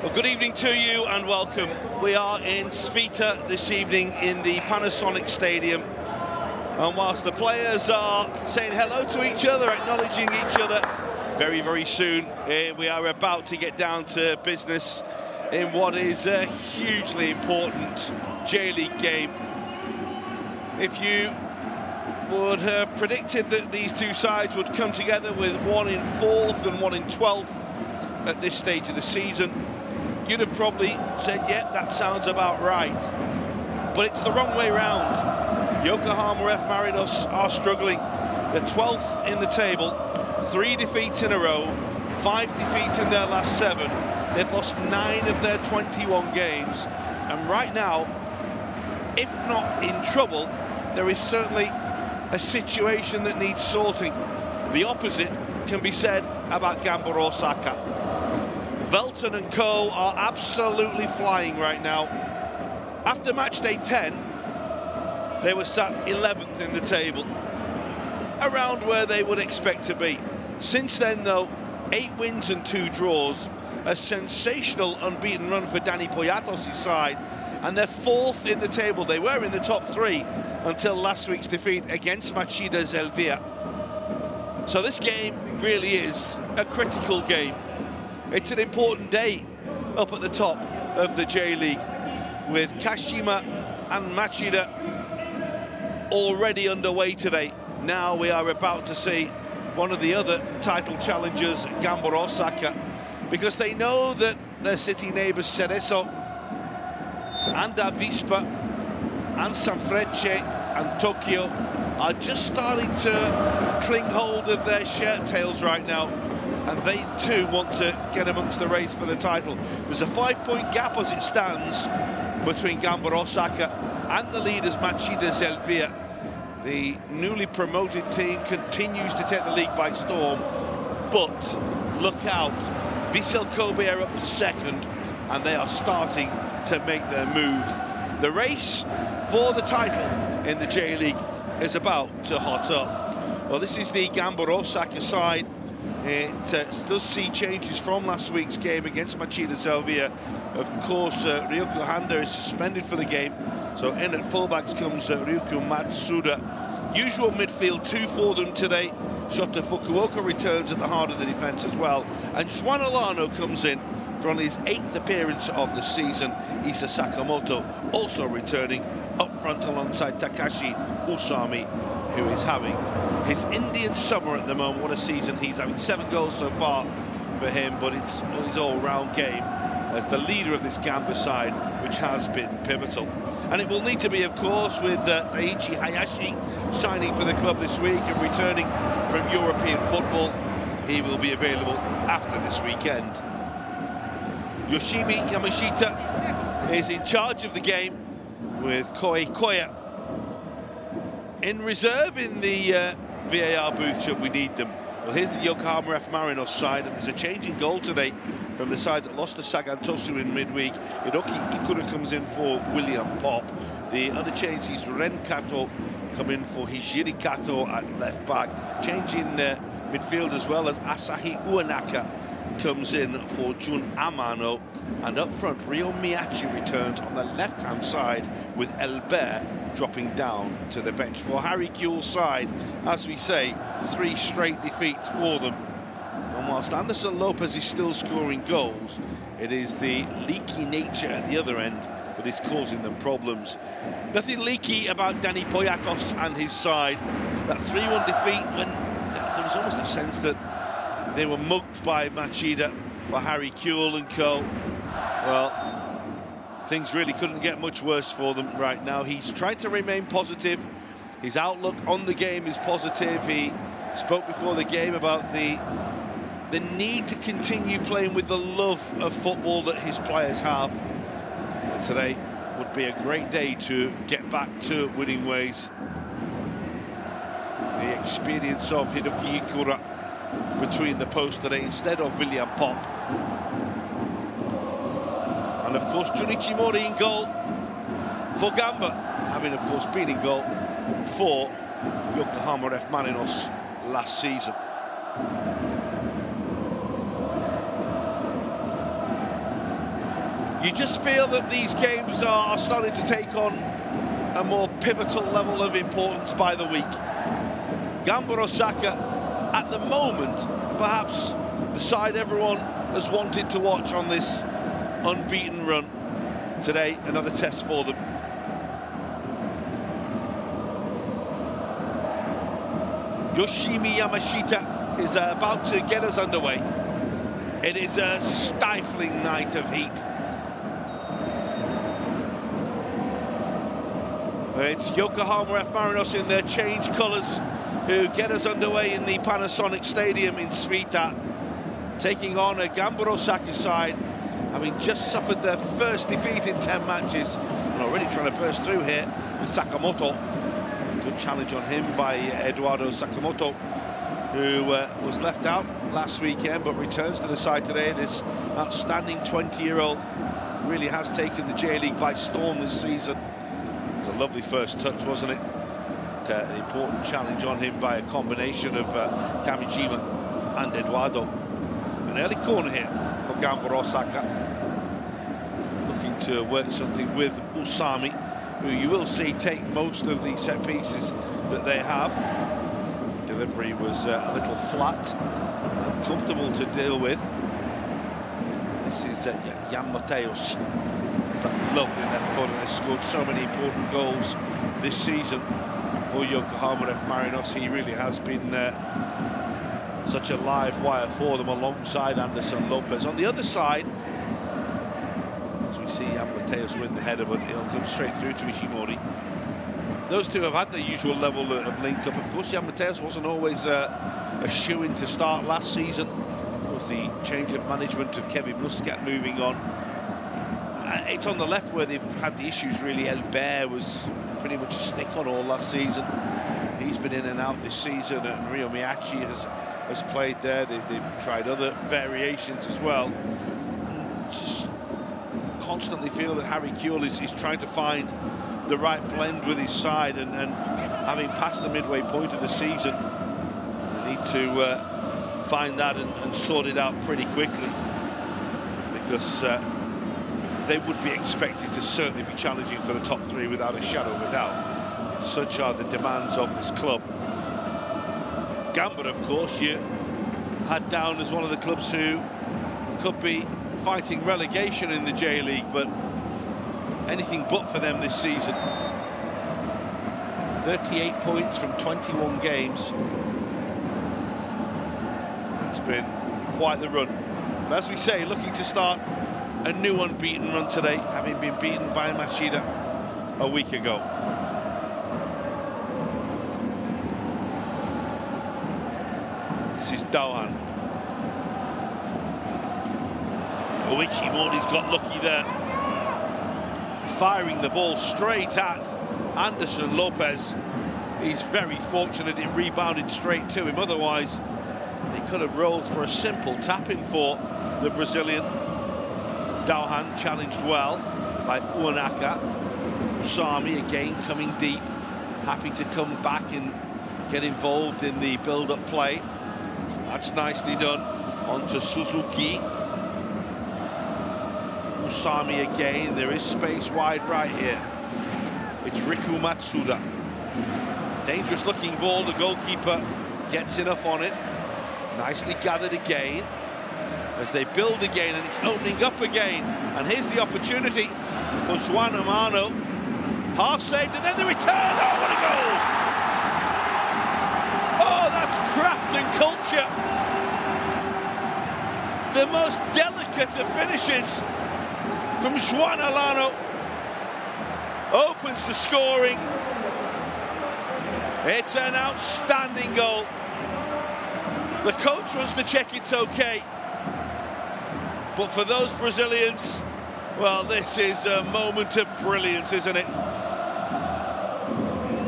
Well, good evening to you and welcome. We are in Suita this evening in the Panasonic Stadium. And whilst the players are saying hello to each other, acknowledging each other, very, very soon we are about to get down to business in what is a hugely important J-League game. If you would have predicted that these two sides would come together with one in 4th and one in 12th at this stage of the season, you'd have probably said, yeah, that sounds about right. But it's the wrong way round. Yokohama F Marinos are struggling. They're 12th in the table, 3 defeats in a row, 5 defeats in their last 7. They've lost 9 of their 21 games. And right now, if not in trouble, there is certainly a situation that needs sorting. The opposite can be said about Gamba Osaka. Velton and co are absolutely flying right now. After match day 10, they were sat 11th in the table, around where they would expect to be. Since then, though, 8 wins and 2 draws, a sensational unbeaten run for Dani Poyatos' side, and they're 4th in the table. They were in the top 3 until last week's defeat against MEIJI YASUDA. So this game really is a critical game. It's an important day up at the top of the J-League, with Kashima and Machida already underway today. Now we are about to see one of the other title challengers, Gamba Osaka, because they know that their city neighbours Cerezo and Avispa and Sanfrecce and Tokyo are just starting to cling hold of their shirt tails right now, and they too want to get amongst the race for the title. There's a 5-point gap as it stands between Gamba Osaka and the leaders MEIJI YASUDA. The newly promoted team continues to take the league by storm, but look out, Vissel Kobe are up to 2nd, and they are starting to make their move. The race for the title in the J-League is about to hot up. Well, this is the Gamba Osaka side. It does see changes from last week's game against MEIJI YASUDA. Of course, Ryuko Handa is suspended for the game, so in at fullbacks comes Ryuko Matsuda. Usual midfield 2 for them today. Shota Fukuoka returns at the heart of the defence as well, and Juan Alano comes in for on his 8th appearance of the season. Isa Sakamoto also returning up front alongside Takashi Usami, who is having his Indian summer at the moment. What a season he's having. 7 goals so far for him, but it's his all-round game as the leader of this Gamba side, which has been pivotal. And it will need to be, of course, with Daiichi Hayashi signing for the club this week and returning from European football. He will be available after this weekend. Yoshimi Yamashita is in charge of the game, with Koi Koya in reserve in the VAR booth should we need them. Well, here's the Yokohama F Marinos side, and there's a change in goal today from the side that lost to Sagantosu in midweek. Hiroki Ikura comes in for William Pop. The other change is Ren Kato coming for Hijiri Kato at left back. Change in midfield as well, as Asahi Uenaka comes in for Jun Amano, and up front Ryo Miyachi returns on the left-hand side, with Elbert dropping down to the bench. For Harry Kuehl's side, as we say, 3 straight defeats for them. And whilst Anderson Lopez is still scoring goals, it is the leaky nature at the other end that is causing them problems. Nothing leaky about Dani Poyatos and his side. That 3-1 defeat, when there was almost a sense that they were mugged by Machida, by Harry Kewell and co. Well, things really couldn't get much worse for them right now. He's trying to remain positive. His outlook on the game is positive. He spoke before the game about the need to continue playing with the love of football that his players have. And today would be a great day to get back to winning ways. The experience of Hiroki Ikura between the posts today instead of William Pop. And of course Junichi Mori in goal for Gamba, having of course been in goal for Yokohama F Marinos last season. You just feel that these games are starting to take on a more pivotal level of importance by the week. Gamba Osaka, at the moment, perhaps the side everyone has wanted to watch on this unbeaten run. Today, another test for them. Yoshimi Yamashita is about to get us underway. It is a stifling night of heat. It's Yokohama F Marinos in their change colours who get us underway in the Panasonic Stadium in Suita, taking on a Gamba Osaka side, having just suffered their first defeat in 10 matches, and already trying to burst through here with Sakamoto. Good challenge on him by Eduardo Sakamoto, who was left out last weekend but returns to the side today. This outstanding 20-year-old really has taken the J-League by storm this season. It was a lovely first touch, wasn't it? An important challenge on him by a combination of Kamijima and Eduardo. An early corner here for Gamba Osaka, looking to work something with Usami, who you will see take most of the set pieces that they have. Delivery was a little flat, uncomfortable to deal with. This is Jan Mateos. It's that lovely left foot, and has scored so many important goals this season for Yokohama F Marinos. He really has been such a live wire for them alongside Anderson Lopez. On the other side, as we see Jan Mateos win the header, but he'll come straight through to Ishimori. Those two have had the usual level of link-up. Of course, Jan Mateos wasn't always a shoo-in to start last season. It was the change of management of Kevin Muscat moving on. It's on the left where they've had the issues, really. Elbert was pretty much a stick-on all last season. He's been in and out this season, and Ryo Miyachi has played there. They've tried other variations as well. And just constantly feel that Harry Kewell is trying to find the right blend with his side, and having passed the midway point of the season, they need to find that and sort it out pretty quickly, because they would be expected to certainly be challenging for the top three without a shadow of a doubt. Such are the demands of this club. Gamba, of course, you had down as one of the clubs who could be fighting relegation in the J-League, but anything but for them this season. 38 points from 21 games. It's been quite the run. But as we say, looking to start a new unbeaten run today, having been beaten by Machida a week ago. This is Dohan. Ishimori's got lucky there, firing the ball straight at Anderson Lopez. He's very fortunate it rebounded straight to him, otherwise he could have rolled for a simple tap-in for the Brazilian. Dohan challenged well by Uanaka. Usami again coming deep, happy to come back and get involved in the build-up play. That's nicely done. On to Suzuki. Usami again. There is space wide right here. It's Riku Matsuda. Dangerous looking ball. The goalkeeper gets enough on it. Nicely gathered again as they build again, and it's opening up again. And here's the opportunity for Juan Amano. Half saved, and then the return. Oh, what a goal! Oh, that's craft and culture. the most delicate of finishes from João Alano opens the scoring. It's an outstanding goal. The coach wants to check it's okay, but for those Brazilians, well, this is a moment of brilliance, isn't it?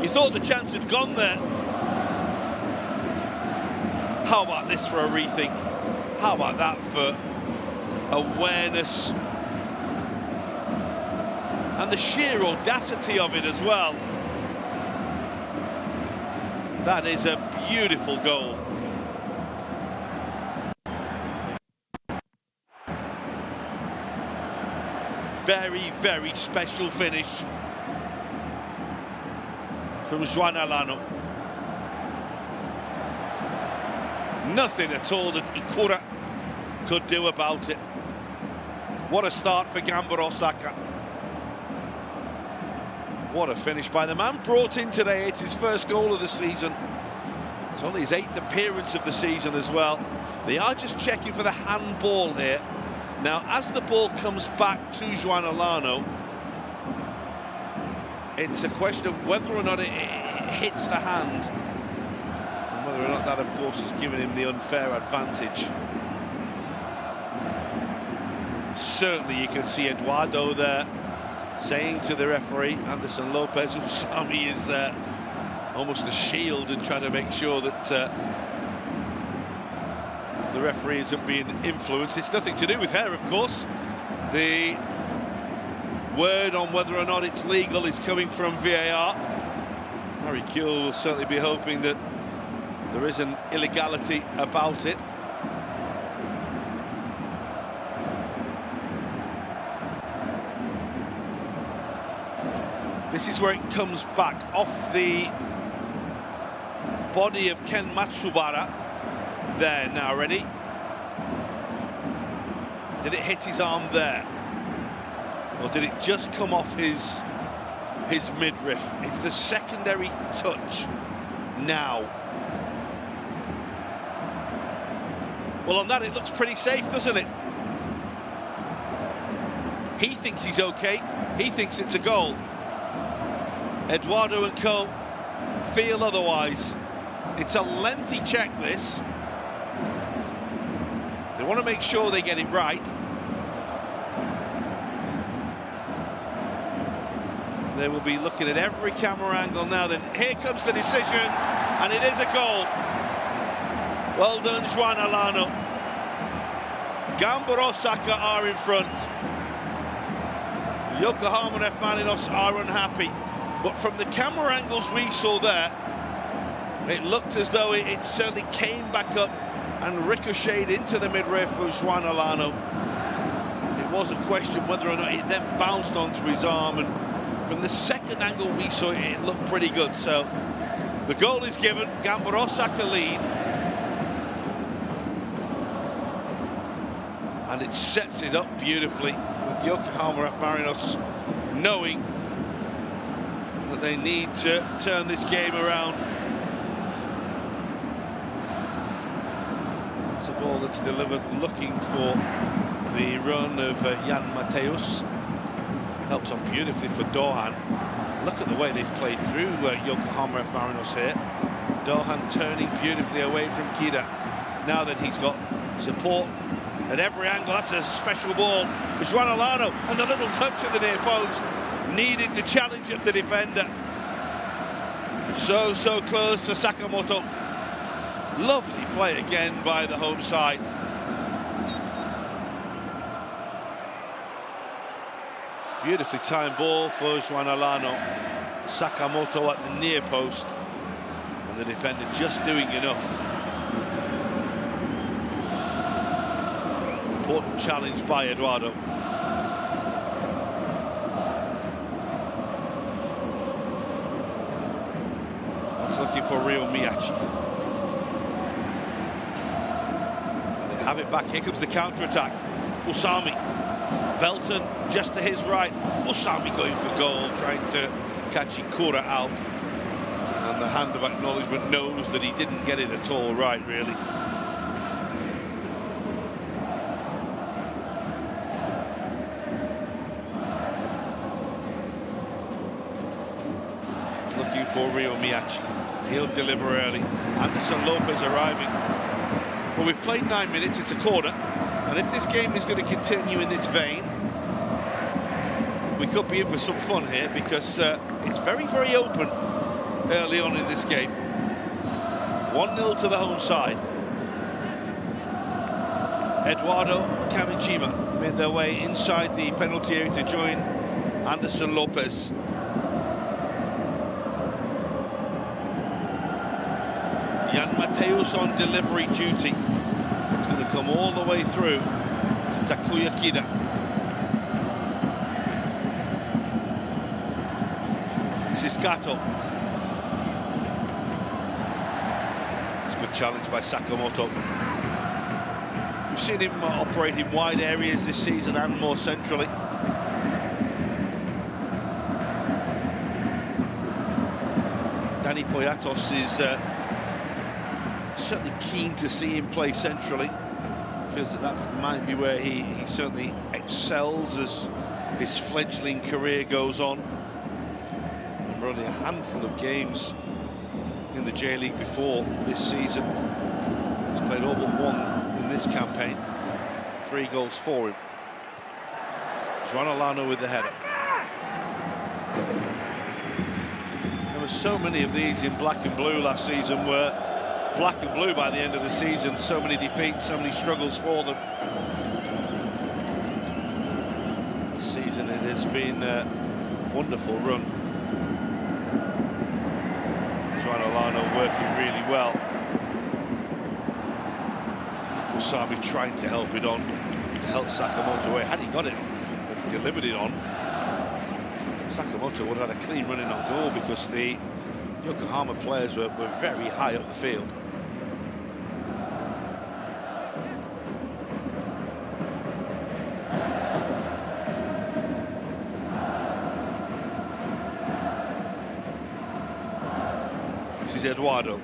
You thought the chance had gone there. How about this for a rethink? How about that for awareness? And the sheer audacity of it as well. That is a beautiful goal. Very, very special finish from João Alano. Nothing at all that Ikura could do about it. What a start for Gamba Osaka. What a finish by the man brought in today. It's his first goal of the season. It's only his 8th appearance of the season as well. They are just checking for the handball here. Now, as the ball comes back to João Alano, it's a question of whether or not it hits the hand, and whether or not that, of course, has given him the unfair advantage. Certainly, you can see Eduardo there saying to the referee, Anderson Lopez, Usami is almost a shield and trying to make sure that the referee isn't being influenced. It's nothing to do with her, of course. The word on whether or not it's legal is coming from VAR. Harry Kewell will certainly be hoping that there is an illegality about it. This is where it comes back off the body of Ken Matsubara. There now, ready? Did it hit his arm there? Or did it just come off his midriff? It's the secondary touch now. Well, on that it looks pretty safe, doesn't it? He thinks he's okay. He thinks it's a goal. Eduardo and co feel otherwise. It's a lengthy check, this. They want to make sure they get it right. They will be looking at every camera angle now. Then here comes the decision, and it is a goal. Well done, João Alano. Gamba Osaka are in front. Yokohama F Marinos are unhappy. But from the camera angles we saw there, it looked as though it certainly came back up and ricocheted into the midriff of João Alano. It was a question whether or not it then bounced onto his arm, and from the second angle we saw it, it looked pretty good. So the goal is given, Gamba Osaka lead, and it sets it up beautifully with Yokohama F Marinos knowing that they need to turn this game around. It's a ball that's delivered looking for the run of Jan Mateus. Helped on beautifully for Dohan. Look at the way they've played through Yokohama F Marinos here. Dohan turning beautifully away from Kida. Now that he's got support at every angle, that's a special ball for João Alano, and the little touch at the near post. Needed to challenge of the defender. So close for Sakamoto. Lovely play again by the home side. Beautifully timed ball for João Alano. Sakamoto at the near post, and the defender just doing enough. Important challenge by Eduardo. Looking for real Miyachi. And they have it back. Here comes the counter-attack. Usami. Velton just to his right. Usami going for goal, trying to catch Ikura out. And the hand of acknowledgement knows that he didn't get it at all right, really. for Rio MEIJI. He'll deliver early. Anderson Lopez arriving. Well, we've played 9 minutes, it's a quarter, and if this game is going to continue in this vein, we could be in for some fun here, because it's very, very open early on in this game. 1-0 to the home side. Eduardo Kamijima made their way inside the penalty area to join Anderson Lopez. Jan Mateus on delivery duty. It's going to come all the way through to Takuya Kida. This is Kato. It's a good challenge by Sakamoto. We've seen him operate in wide areas this season and more centrally. Dani Poyatos is certainly keen to see him play centrally. Feels that might be where he certainly excels as his fledgling career goes on. Remember, only a handful of games in the J-League before this season. He's played all but one in this campaign. 3 goals for him. Juan Olano with the header. There were so many of these in black and blue last season, where black and blue by the end of the season, so many defeats, so many struggles for them. This season it has been a wonderful run. Juan Olano working really well. Usami trying to help it on, to help Sakamoto away. Had he got it, delivered it on, Sakamoto would have had a clean running on goal, because the Yokohama players were very high up the field. This is Eduardo.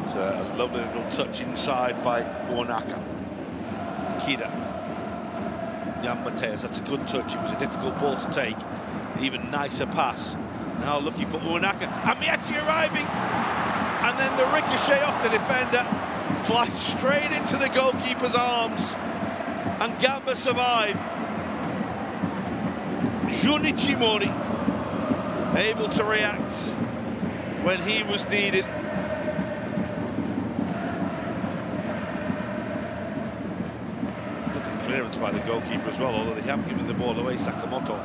It's a lovely little touch inside by Uonaka. Kida. Jan Mateus, that's a good touch. It was a difficult ball to take. Even nicer pass. Now looking for Uonaka. And MEIJI arriving. And then the ricochet off the defender flies straight into the goalkeeper's arms. And Gamba survived. Junichi Mori able to react when he was needed. Lovely clearance by the goalkeeper as well, although they have given the ball away. Sakamoto.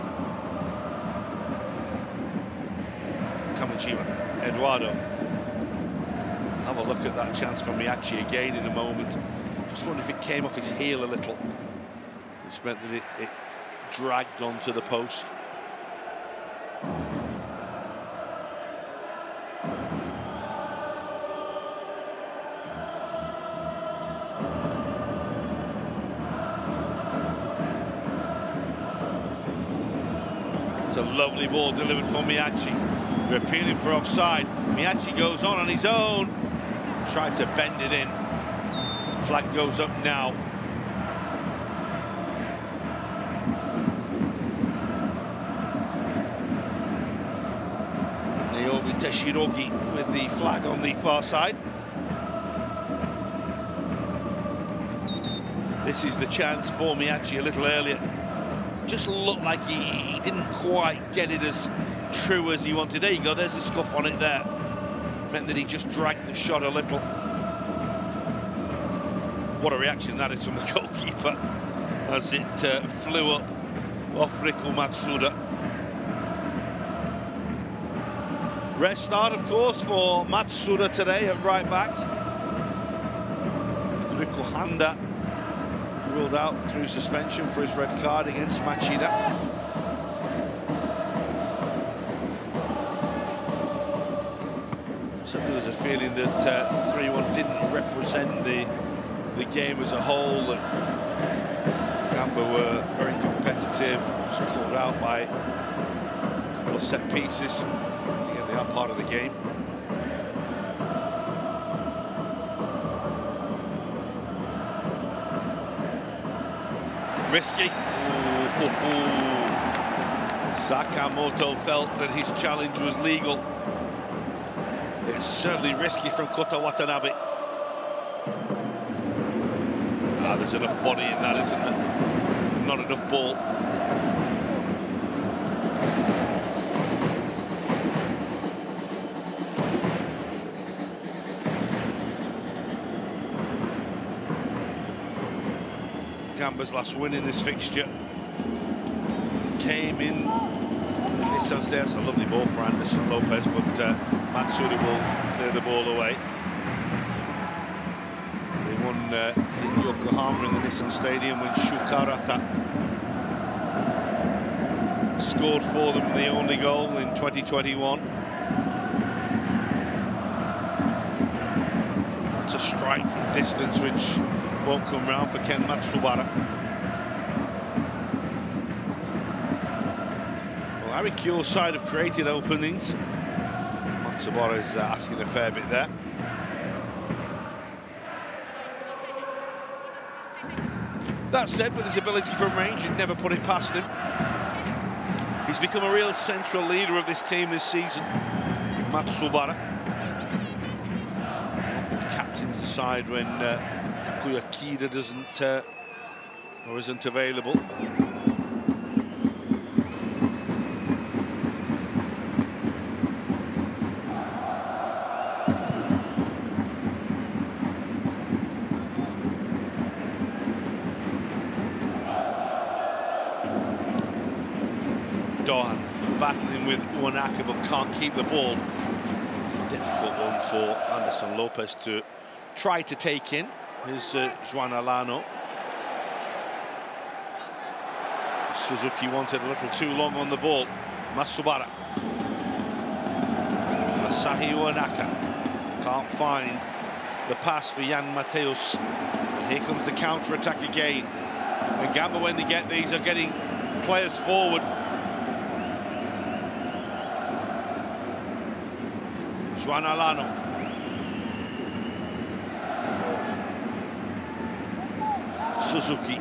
Kamijima. Eduardo. Have a look at that chance from MEIJI again in a moment. Just wonder if it came off his heel a little, which meant that it dragged onto the post. It's a lovely ball delivered for MEIJI. We're appealing for offside. MEIJI goes on his own. Tried to bend it in. Flag goes up now. Naomi Teshirogi with the flag on the far side. This is the chance for MEIJI a little earlier. Just looked like he didn't quite get it as true as he wanted. There you go, there's the scuff on it there. Meant that he just dragged the shot a little. What a reaction that is from the goalkeeper as it flew up off Riku Matsuda. Rest start, of course, for Matsuda today at right back. Riku Handa ruled out through suspension for his red card against Machida. Certainly there's a feeling that 3-1 didn't represent the game as a whole. That Gamba were very competitive, was called out by a couple of set pieces. Again, they are part of the game. Risky. Ooh. Sakamoto felt that his challenge was legal. It's certainly risky from Kota Watanabe. There's enough body in that, isn't there? Not enough ball. Gamba's last win in this fixture came in Nissan Stadium. That's a lovely ball for Anderson Lopez, but Matsuda will clear the ball away. They won in Yokohama in the Nissan Stadium when Shukarata scored for them the only goal in 2021. That's a strike from distance which won't come round for Ken Matsubara. Well, Harry Kyo's side have created openings. Matsubara is asking a fair bit there. That said, with his ability from range, you'd never put it past him. He's become a real central leader of this team this season, Matsubara. Often captains the side when Takuya Kida doesn't or isn't available. Battling with Uwanaka but can't keep the ball. Difficult one for Anderson Lopez to try to take in. Here's Juan Alano. Suzuki wanted a little too long on the ball. Matsubara. Masahi Uwanaka can't find the pass for Jan Mateus. And here comes the counter-attack again. And Gamba, when they get these, are getting players forward. Juan Alano. Suzuki.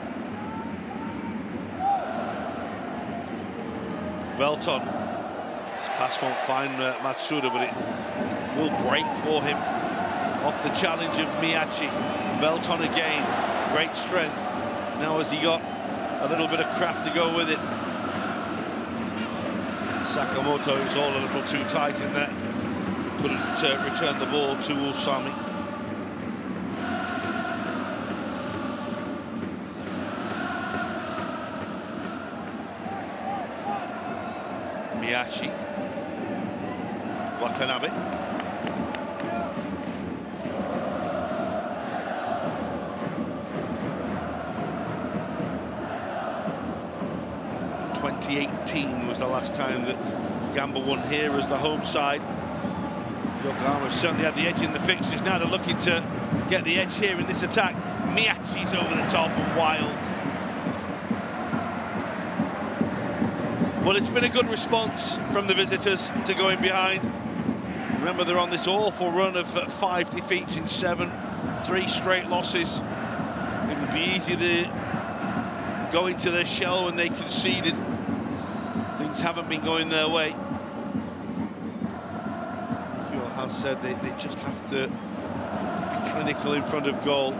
Belton. This pass won't find Matsuda, but it will break for him. Off the challenge of Miyachi. Belton again. Great strength. Now has he got a little bit of craft to go with it? Sakamoto is all a little too tight in there. Couldn't return the ball to Usami. Miyachi. Watanabe. '18 was the last time that Gamba won here as the home side. Yokohama certainly had the edge in the fixtures. Now they're looking to get the edge here in this attack. Miyachi's over the top and wild. Well, it's been a good response from the visitors to going behind. Remember, they're on this awful run of 5 defeats in 7, 3 straight losses. It would be easy to go into their shell when they conceded. Things haven't been going their way. Said they just have to be clinical in front of goal.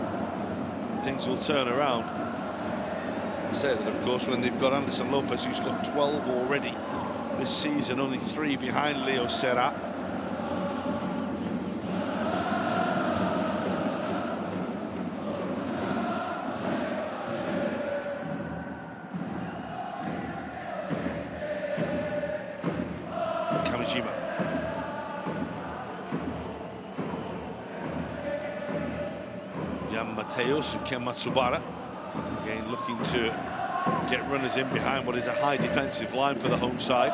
Things will turn around. I say that, of course, when they've got Anderson Lopez, who's got 12 already this season, only 3 behind Leo Serra. Kamijima. Mateus and Ken Matsubara again looking to get runners in behind what is a high defensive line for the home side.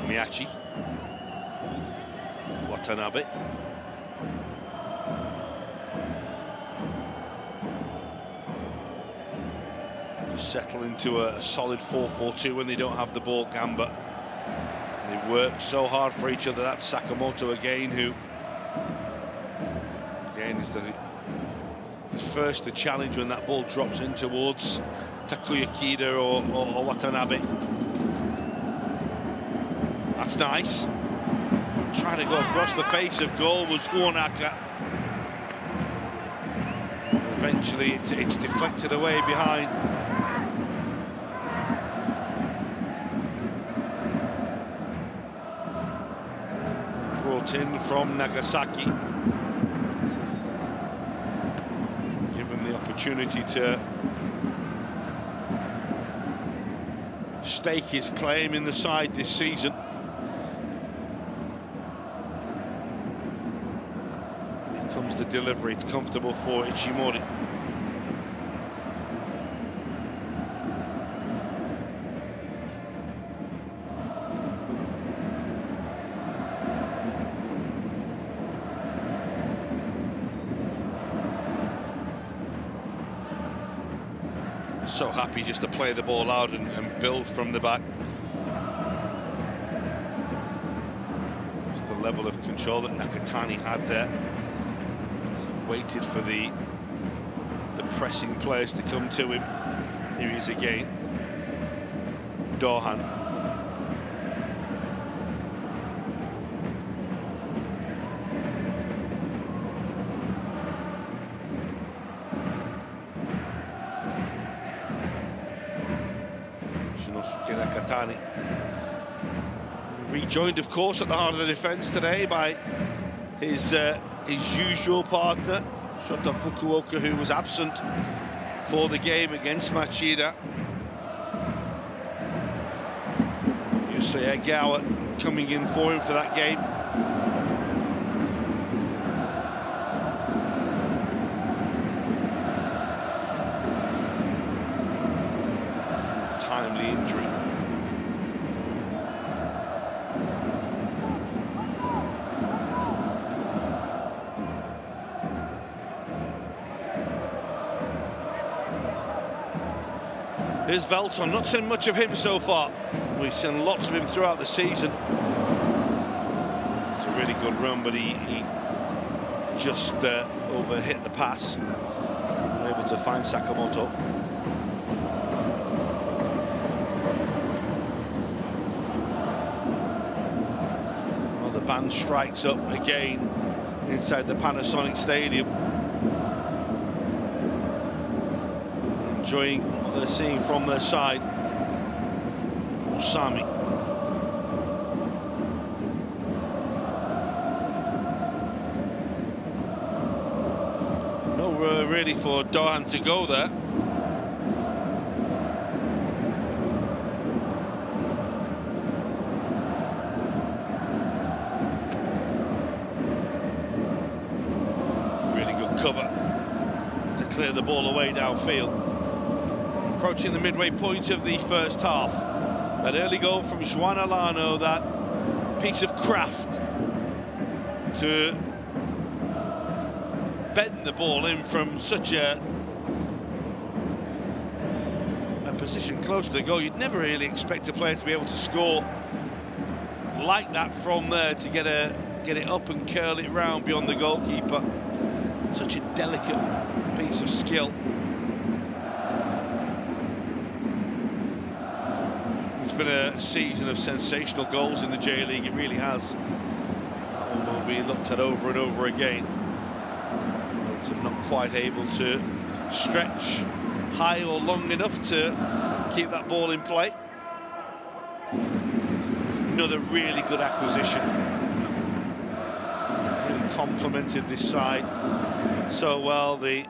Miyachi. Watanabe. Settle into a solid 4-4-2 when they don't have the ball, Gamba. They work so hard for each other. That's Sakamoto again, who again is the first to challenge when that ball drops in towards Takuya Kida or Watanabe. That's nice. Trying to go across the face of goal was Uonaka. Eventually it's deflected away behind. Brought in from Nagasaki. Given the opportunity to stake his claim in the side this season. Here comes the delivery. It's comfortable for Ishimori. So happy just to play the ball out and build from the back. Just the level of control that Nakatani had there. So waited for the pressing players to come to him. Here he is again. Dohan. Nakatani. Rejoined, of course, at the heart of the defence today by his usual partner, Shota Fukuoka, who was absent for the game against Machida. Yusei Egawa coming in for him for that game. Timely injury. Here's Velton, not seen much of him so far. We've seen lots of him throughout the season. It's a really good run, but he just overhit the pass. Able to find Sakamoto. Well, the band strikes up again inside the Panasonic Stadium. Enjoying what they're seeing from their side. Usami. No really for Dohan to go there. Really good cover to clear the ball away downfield. Approaching the midway point of the first half. That early goal from Juan Alano, that piece of craft to bend the ball in from such a position close to the goal. You'd never really expect a player to be able to score like that from there, to get it up and curl it round beyond the goalkeeper. Such a delicate piece of skill. It's been a season of sensational goals in the J-League, it really has. That one will be looked at over and over again. But not quite able to stretch high or long enough to keep that ball in play. Another really good acquisition. Really complemented this side so well. The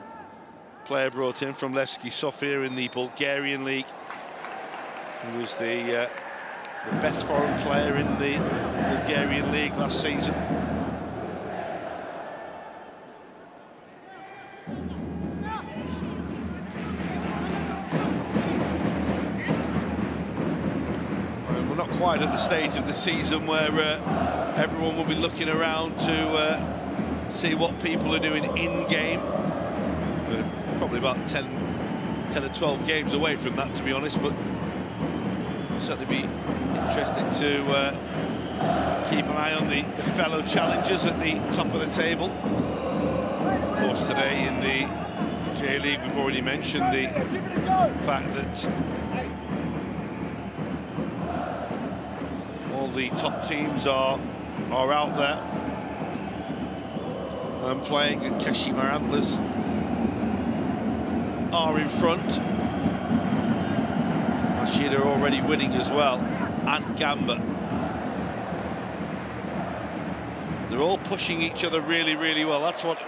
player brought in from Levski Sofia in the Bulgarian league. He was the best foreign player in the Bulgarian league last season. And we're not quite at the stage of the season where everyone will be looking around to see what people are doing in-game. We're probably about 10 or 12 games away from that, to be honest, but certainly be interested to keep an eye on the fellow challengers at the top of the table. course, today in the J-League, we've already mentioned the fact that all the top teams are out there and playing, and Kashima Antlers are in front. Mashida already winning as well, and Gamba. They're all pushing each other really, really well. That's what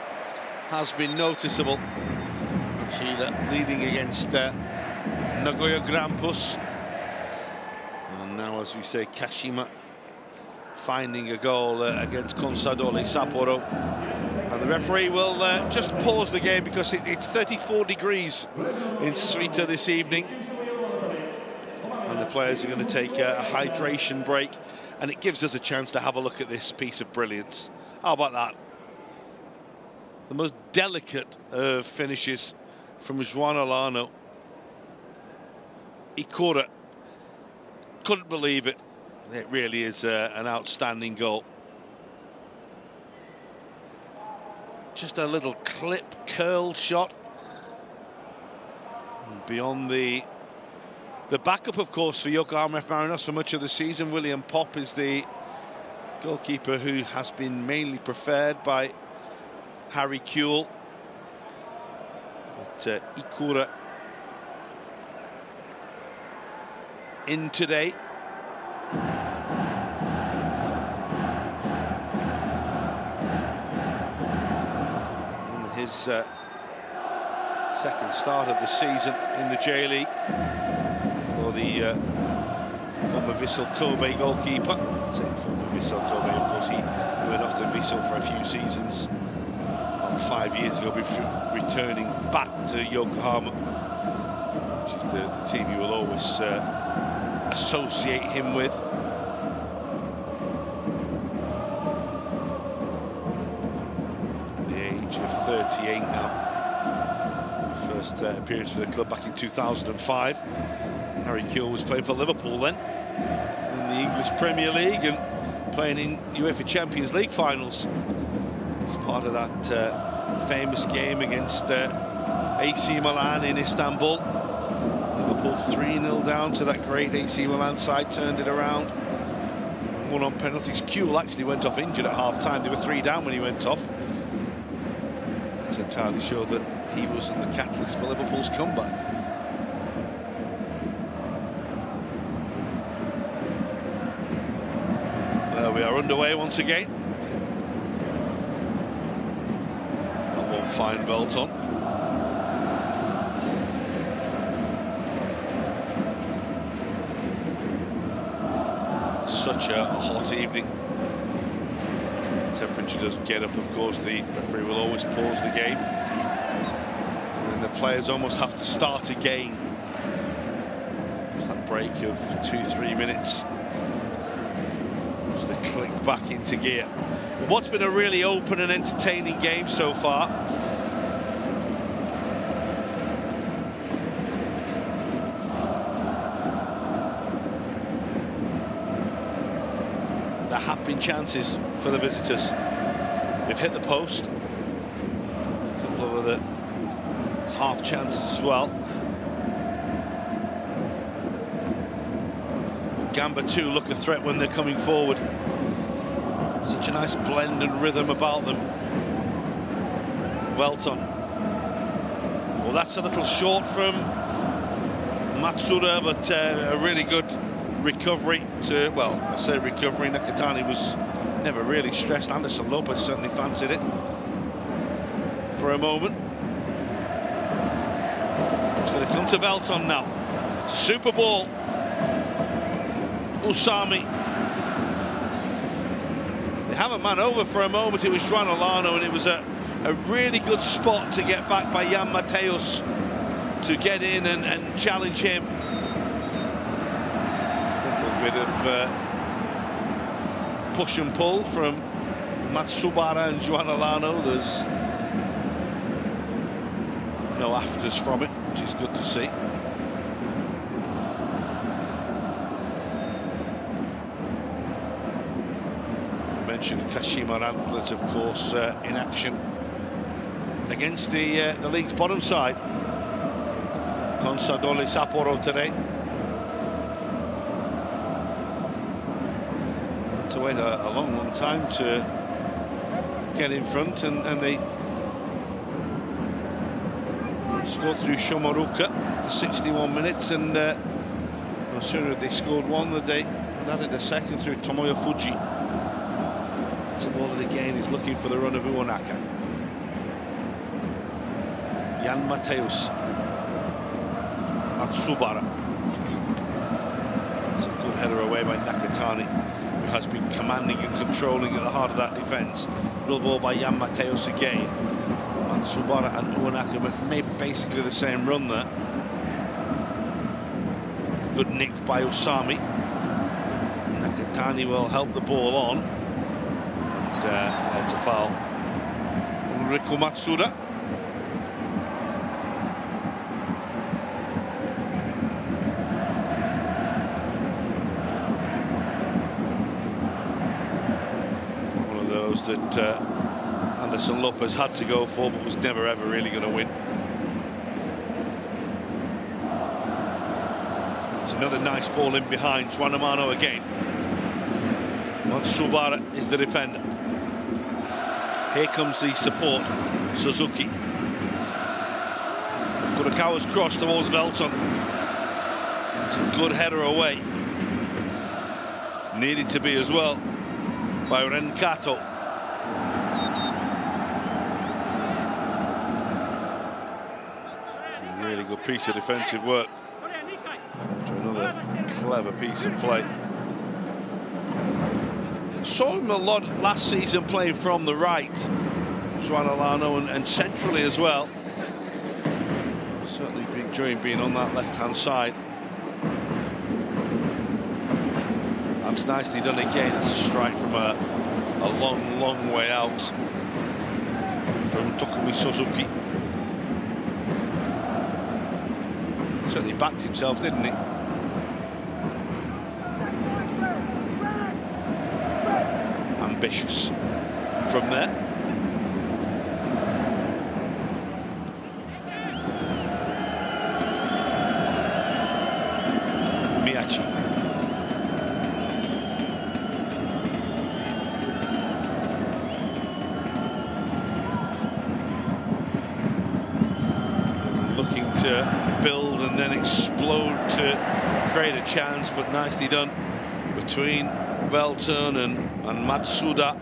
has been noticeable. Mashida leading against Nagoya Grampus. And now, as we say, Kashima finding a goal against Consadole Sapporo. And the referee will just pause the game because it's 34 degrees in Suita this evening. And the players are going to take a hydration break. And it gives us a chance to have a look at this piece of brilliance. How about that? The most delicate of finishes from João Alano. Ikura couldn't believe it. It really is an outstanding goal. Just a little clip curl shot. And beyond the backup, of course, for Yokohama F Marinos for much of the season. William Pop is the goalkeeper who has been mainly preferred by Harry Kuehl. But Ikura in today. And his second start of the season in the J-League. For the former Vissel Kobe goalkeeper. Saying former Vissel Kobe, of course, he went off to Vissel for a few seasons about 5 years ago before returning back to Yokohama, which is the team you will always associate him with. At the age of 38 now. First appearance for the club back in 2005. Harry Kuehl was playing for Liverpool then in the English Premier League and playing in UEFA Champions League finals as part of that famous game against AC Milan in Istanbul. Liverpool 3-0 down to that great AC Milan side, turned it around, won on penalties. Kuehl actually went off injured at half-time. They were 3 down when he went off. Not entirely sure that he was in the catalyst for Liverpool's comeback. We are underway once again. That won't find Velton. Such a hot evening. Temperature does get up, of course. The referee will always pause the game. And then the players almost have to start again. It's that break of 2-3 minutes. To click back into gear. What's been a really open and entertaining game so far. There have been chances for the visitors. They've hit the post. A couple of other half chances as well. Gamba too look a threat when they're coming forward. Such a nice blend and rhythm about them. Welton. Well, that's a little short from Matsuda, but a really good recovery to, well, I say recovery. Nakatani was never really stressed. Anderson Lopez certainly fancied it for a moment. It's going to come to Velton now. It's a super ball. Usami. They have a man over for a moment. It was João Alano, and it was a really good spot to get back by Jan Mateus to get in and challenge him. A little bit of push and pull from Matsubara and João Alano. There's no afters from it, which is good to see. Mentioned Kashima Antlers, of course, in action against the league's bottom side. Consadole Sapporo today. Had to wait a long time to get in front, and they scored through Shomoruka after 61 minutes, and no sooner they scored one than they added a second through Tomoyo Fuji. It's a ball that again is looking for the run of Uonaka. Jan Mateus. Matsubara. It's a good header away by Nakatani, who has been commanding and controlling at the heart of that defence. Little ball by Jan Mateus again. Matsubara and Uonaka made basically the same run there. Good nick by Usami. Nakatani will help the ball on. And it's a foul. Riku Matsuda. One of those that Anderson Lopez had to go for, but was never ever really going to win. It's another nice ball in behind. Juan Amano again. Matsubara is the defender. Here comes the support. Suzuki. Kurokawa's cross towards Velton. It's a good header away. Needed to be as well by Renkato. Really good piece of defensive work. To another clever piece of play. Saw him a lot last season playing from the right, Juan Alano, and centrally as well. Certainly enjoying being on that left-hand side. That's nicely done again. That's a strike from a long way out from Takumi Suzuki. Certainly backed himself, didn't he? Ambitious from there. Miyachi. Looking to build and then explode to create a chance, but nicely done between Velton and Matsuda.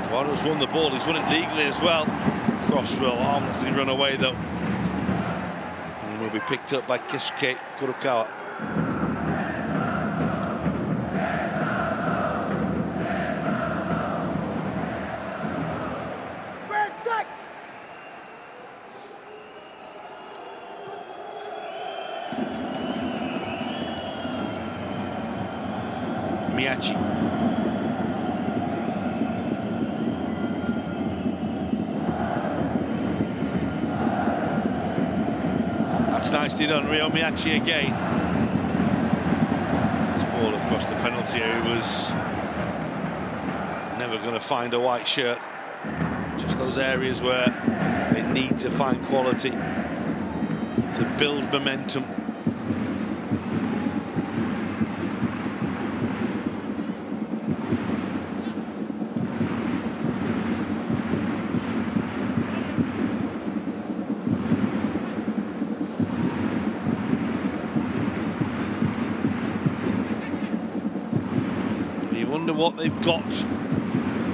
Eduardo's won the ball. He's won it legally as well. Cross will harmlessly run away though, and will be picked up by Keisuke Kurokawa. Miyachi. That's nicely done, Ryo Miyachi again. This ball across the penalty area was never going to find a white shirt. Just those areas where they need to find quality to build momentum. What they've got,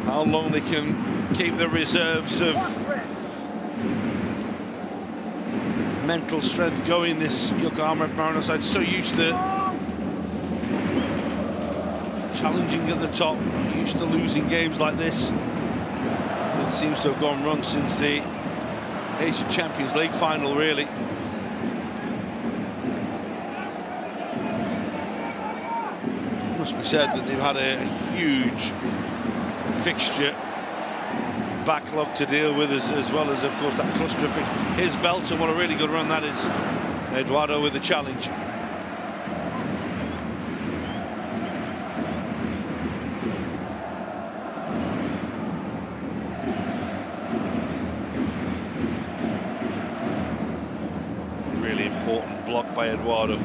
how long they can keep the reserves of mental strength going. This Yokohama F Marinos side so used to challenging at the top, used to losing games like this. It seems to have gone wrong since the Asian Champions League final, really. Must be said that they've had a huge fixture backlog to deal with, as well as, of course, that cluster of fixtures. Here's Velton, what a really good run that is. Eduardo with the challenge. by Eduardo.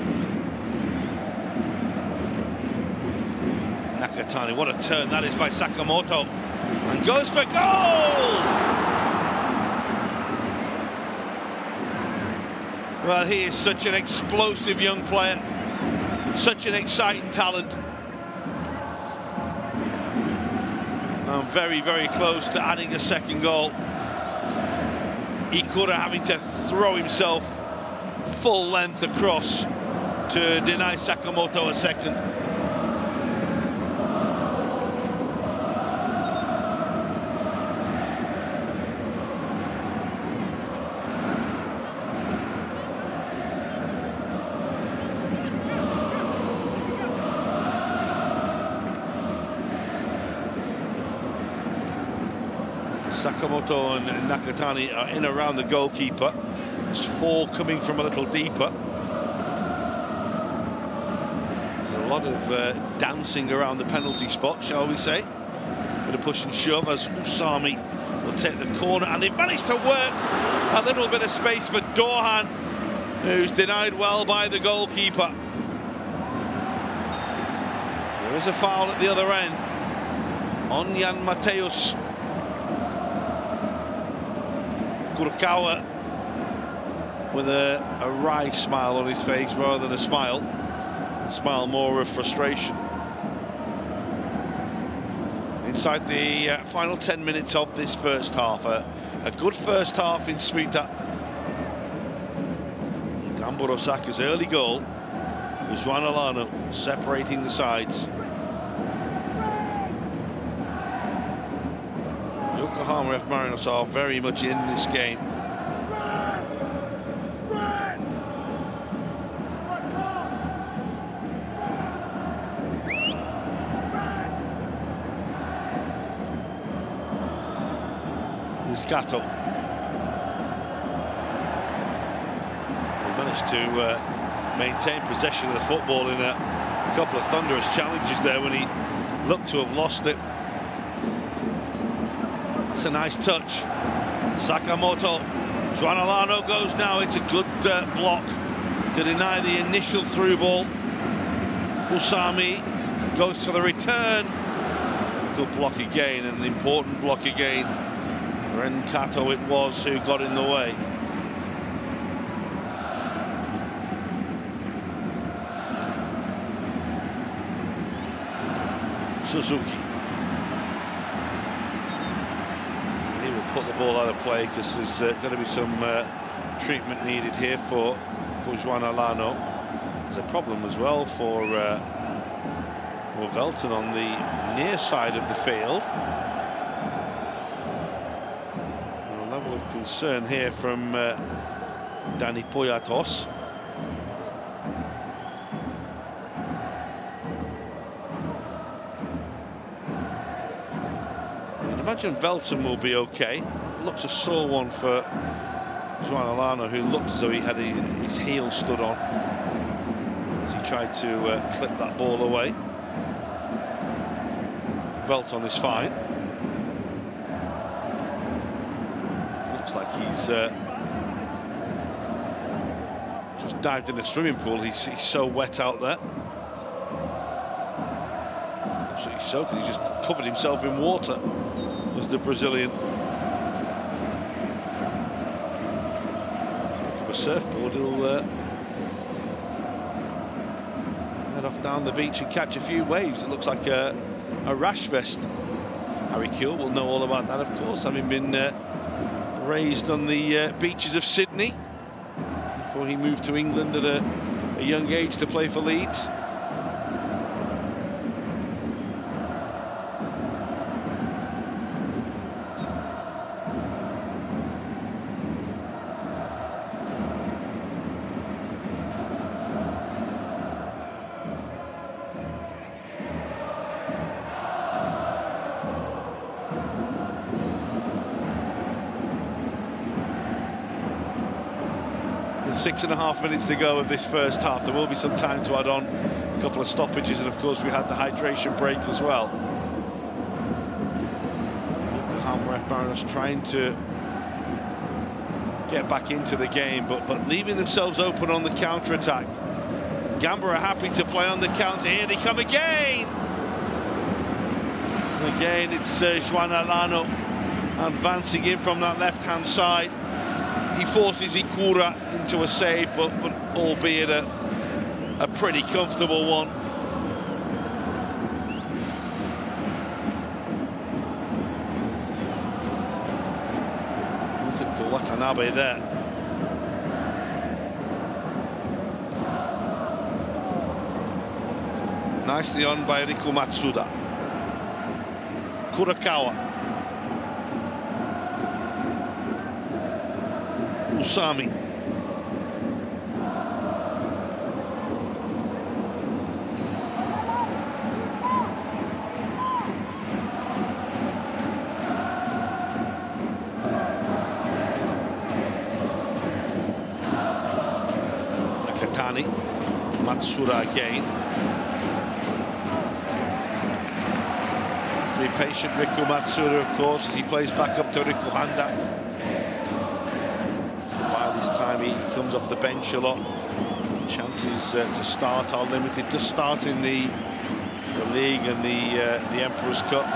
Nakatani, what a turn that is by Sakamoto. And goes for goal! Well, he is such an explosive young player, such an exciting talent. And very, very close to adding a second goal. Ikura having to throw himself full length across to deny Sakamoto a second. Sakamoto and Nakatani are in around the goalkeeper. There's 4 coming from a little deeper. There's a lot of dancing around the penalty spot, shall we say. Bit of push and shove as Usami will take the corner, and they've managed to work a little bit of space for Dorhan, who's denied well by the goalkeeper. There is a foul at the other end on Jan Mateus. Kurokawa with a wry smile on his face rather than a smile more of frustration. Inside the final 10 minutes of this first half, a good first half in Suita. Gamba Osaka's early goal was Juan Alano separating the sides. Yokohama F Marinos are very much in this game. Here's Kato. He managed to maintain possession of the football in a couple of thunderous challenges there when he looked to have lost it. That's a nice touch. Sakamoto. Juan Alano goes now. It's a good block to deny the initial through ball. Usami goes for the return. Good block again, and an important block again. Ren Kato it was who got in the way. Suzuki. Put the ball out of play because there's going to be some treatment needed here for Juan Alano. There's a problem as well for Velton on the near side of the field. A level of concern here from Dani Poyatos. I imagine Velton will be okay. Looks a sore one for Juan Alano, who looked as though he had his heel stood on as he tried to clip that ball away. Velton is fine. Looks like he's just dived in a swimming pool. He's so wet out there. Absolutely soaking. He's just covered himself in water. Was the Brazilian. Pick up a surfboard, he'll head off down the beach and catch a few waves. It looks like a rash vest. Harry Kewell will know all about that, of course, having been raised on the beaches of Sydney before he moved to England at a young age to play for Leeds. There's 6.5 minutes to go of this first half. There will be some time to add on a couple of stoppages, and of course we had the hydration break as well. Yokohama F Marinos trying to get back into the game, but leaving themselves open on the counter-attack. Gamba are happy to play on the counter. Here they come again. Again, it's João Alano advancing in from that left-hand side. He forces Ikura into a save, but albeit a pretty comfortable one. Looking for Watanabe there. Nicely on by Riku Matsuda. Kurakawa. Usami. Nakatani. Matsuda again. Has to be patient, Riku Matsuda, of course, as he plays back up to Riku Handa. This time he comes off the bench a lot. Chances to start are limited. Just starting the league and the Emperor's Cup.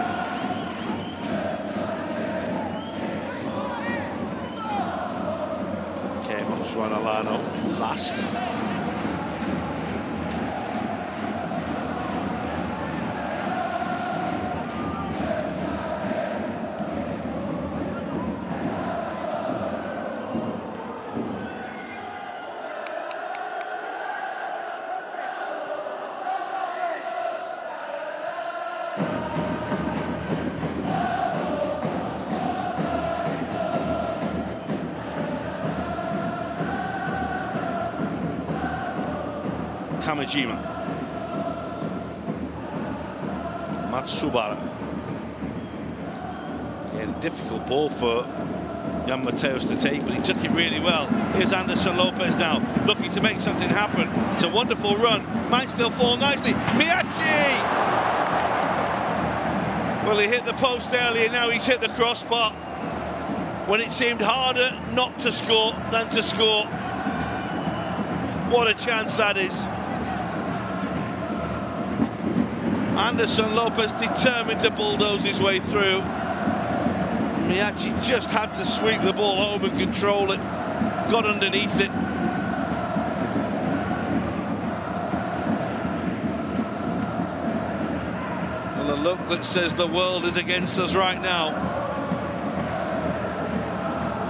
Came off João Alano last. Kamejima. Matsubara. Yeah, a difficult ball for Jan Mateos to take, but he took it really well. Here's Anderson Lopez now, looking to make something happen. It's a wonderful run. Might still fall nicely. MEIJI! Well, he hit the post earlier, now he's hit the crossbar. When it seemed harder not to score than to score. What a chance that is. Anderson Lopez determined to bulldoze his way through. MEIJI just had to sweep the ball home and control it. Got underneath it. Well, a look that says the world is against us right now.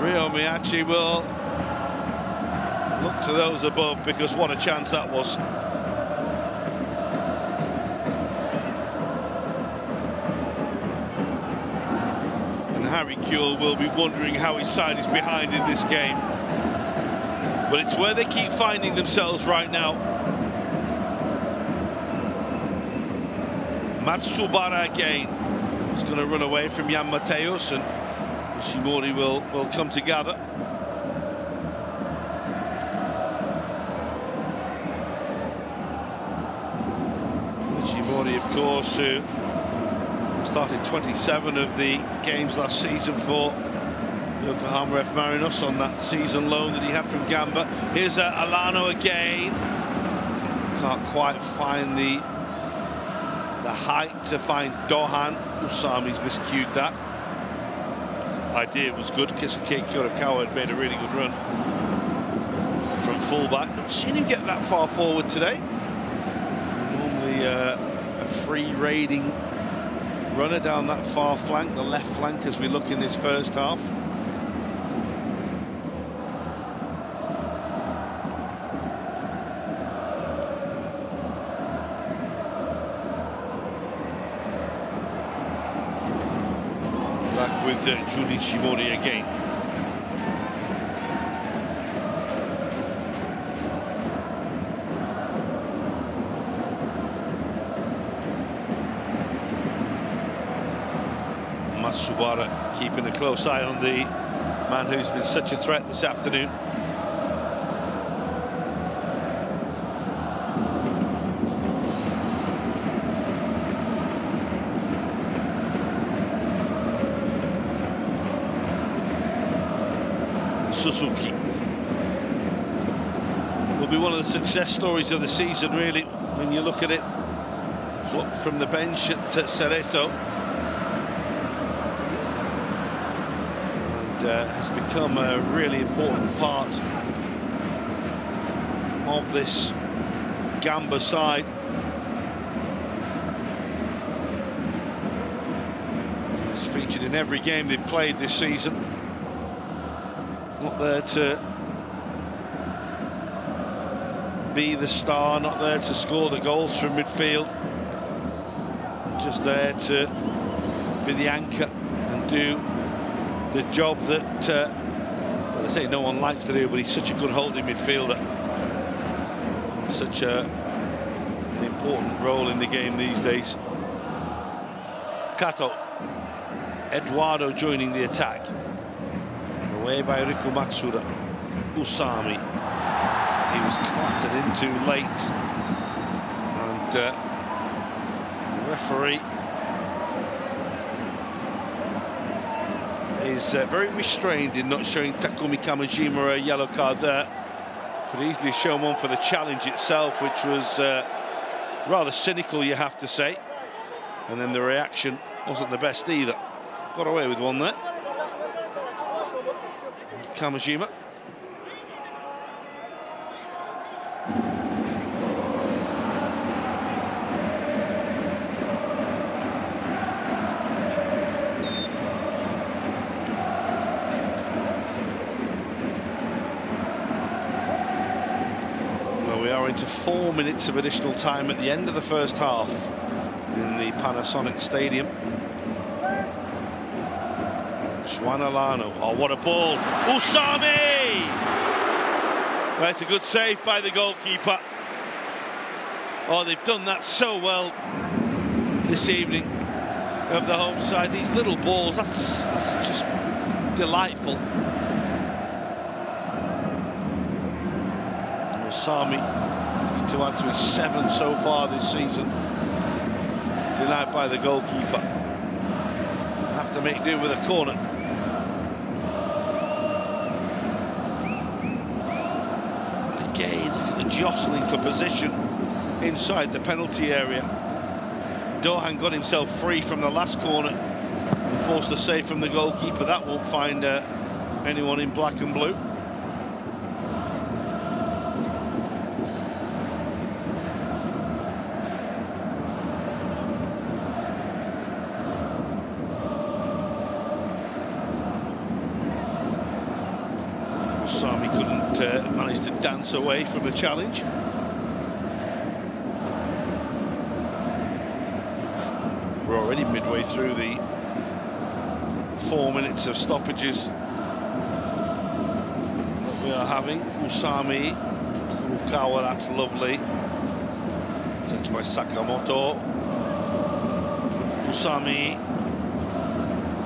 Ryo MEIJI will look to those above, because what a chance that was. Harry Kewell will be wondering how his side is behind in this game. But it's where they keep finding themselves right now. Matsubara again. He's going to run away from Jan Mateos, and Ishimori will come to gather. Ishimori, of course, who started 27 of the games last season for Yokohama F Marinos on that season loan that he had from Gamba. Here's Alano again. Can't quite find the height to find Dohan. Usami's miscued that. Idea was good. Kisuke Kurakawa had made a really good run from fullback. Not seen him get that far forward today. Normally a free raiding runner down that far flank, the left flank, as we look in this first half. Back with Jun Ishimori again. Matsubara keeping a close eye on the man who's been such a threat this afternoon. Suzuki. Will be one of the success stories of the season, really, when you look at it. Look from the bench at Cerezo. And has become a really important part of this Gamba side. He's featured in every game they've played this season. Not there to be the star, not there to score the goals from midfield, just there to be the anchor and do the job that, well, I say no one likes to do, but he's such a good holding midfielder. And such an important role in the game these days. Kato. Eduardo joining the attack. Away by Riku Matsuda. Usami. He was clattered in too late. And the referee is very restrained in not showing Takumi Kamijima a yellow card there. Could easily show one for the challenge itself, which was rather cynical, you have to say. And then the reaction wasn't the best either. Got away with one there. Kamijima. Well, we are into 4 minutes of additional time at the end of the first half in the Panasonic Stadium. Schwanalano, oh what a ball, Usami! Well, it's a good save by the goalkeeper. Oh, they've done that so well this evening of the home side. These little balls, that's just delightful. And Usami looking to add to his 7 so far this season. Denied by the goalkeeper. Have to make do with a corner. Again, look at the jostling for position inside the penalty area. Dohan got himself free from the last corner and forced a save from the goalkeeper. That won't find anyone in black and blue. Usami couldn't manage to dance away from the challenge. We're already midway through the 4 minutes of stoppages that we are having. Usami, Kurukawa, that's lovely. Touched by Sakamoto. Usami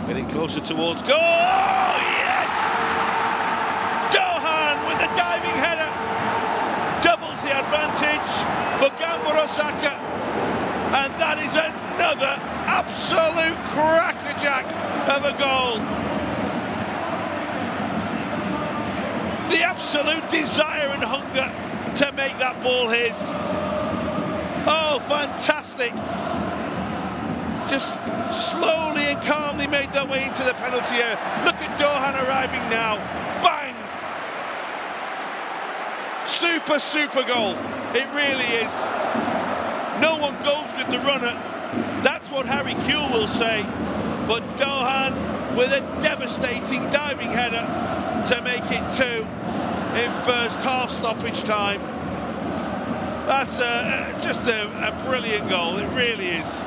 getting closer towards goal. Oh, yes! Dohan with a diving header doubles the advantage for Gamba Osaka, and that is another absolute crackerjack of a goal. The absolute desire and hunger to make that ball his. Oh, fantastic. Just slowly and calmly made their way into the penalty area. Look at Dohan arriving now. Bang! Super, super goal. It really is. No one goes with the runner. That's what Harry Kewell will say. But Dohan with a devastating diving header to make it 2 in first half stoppage time. That's just a brilliant goal. It really is.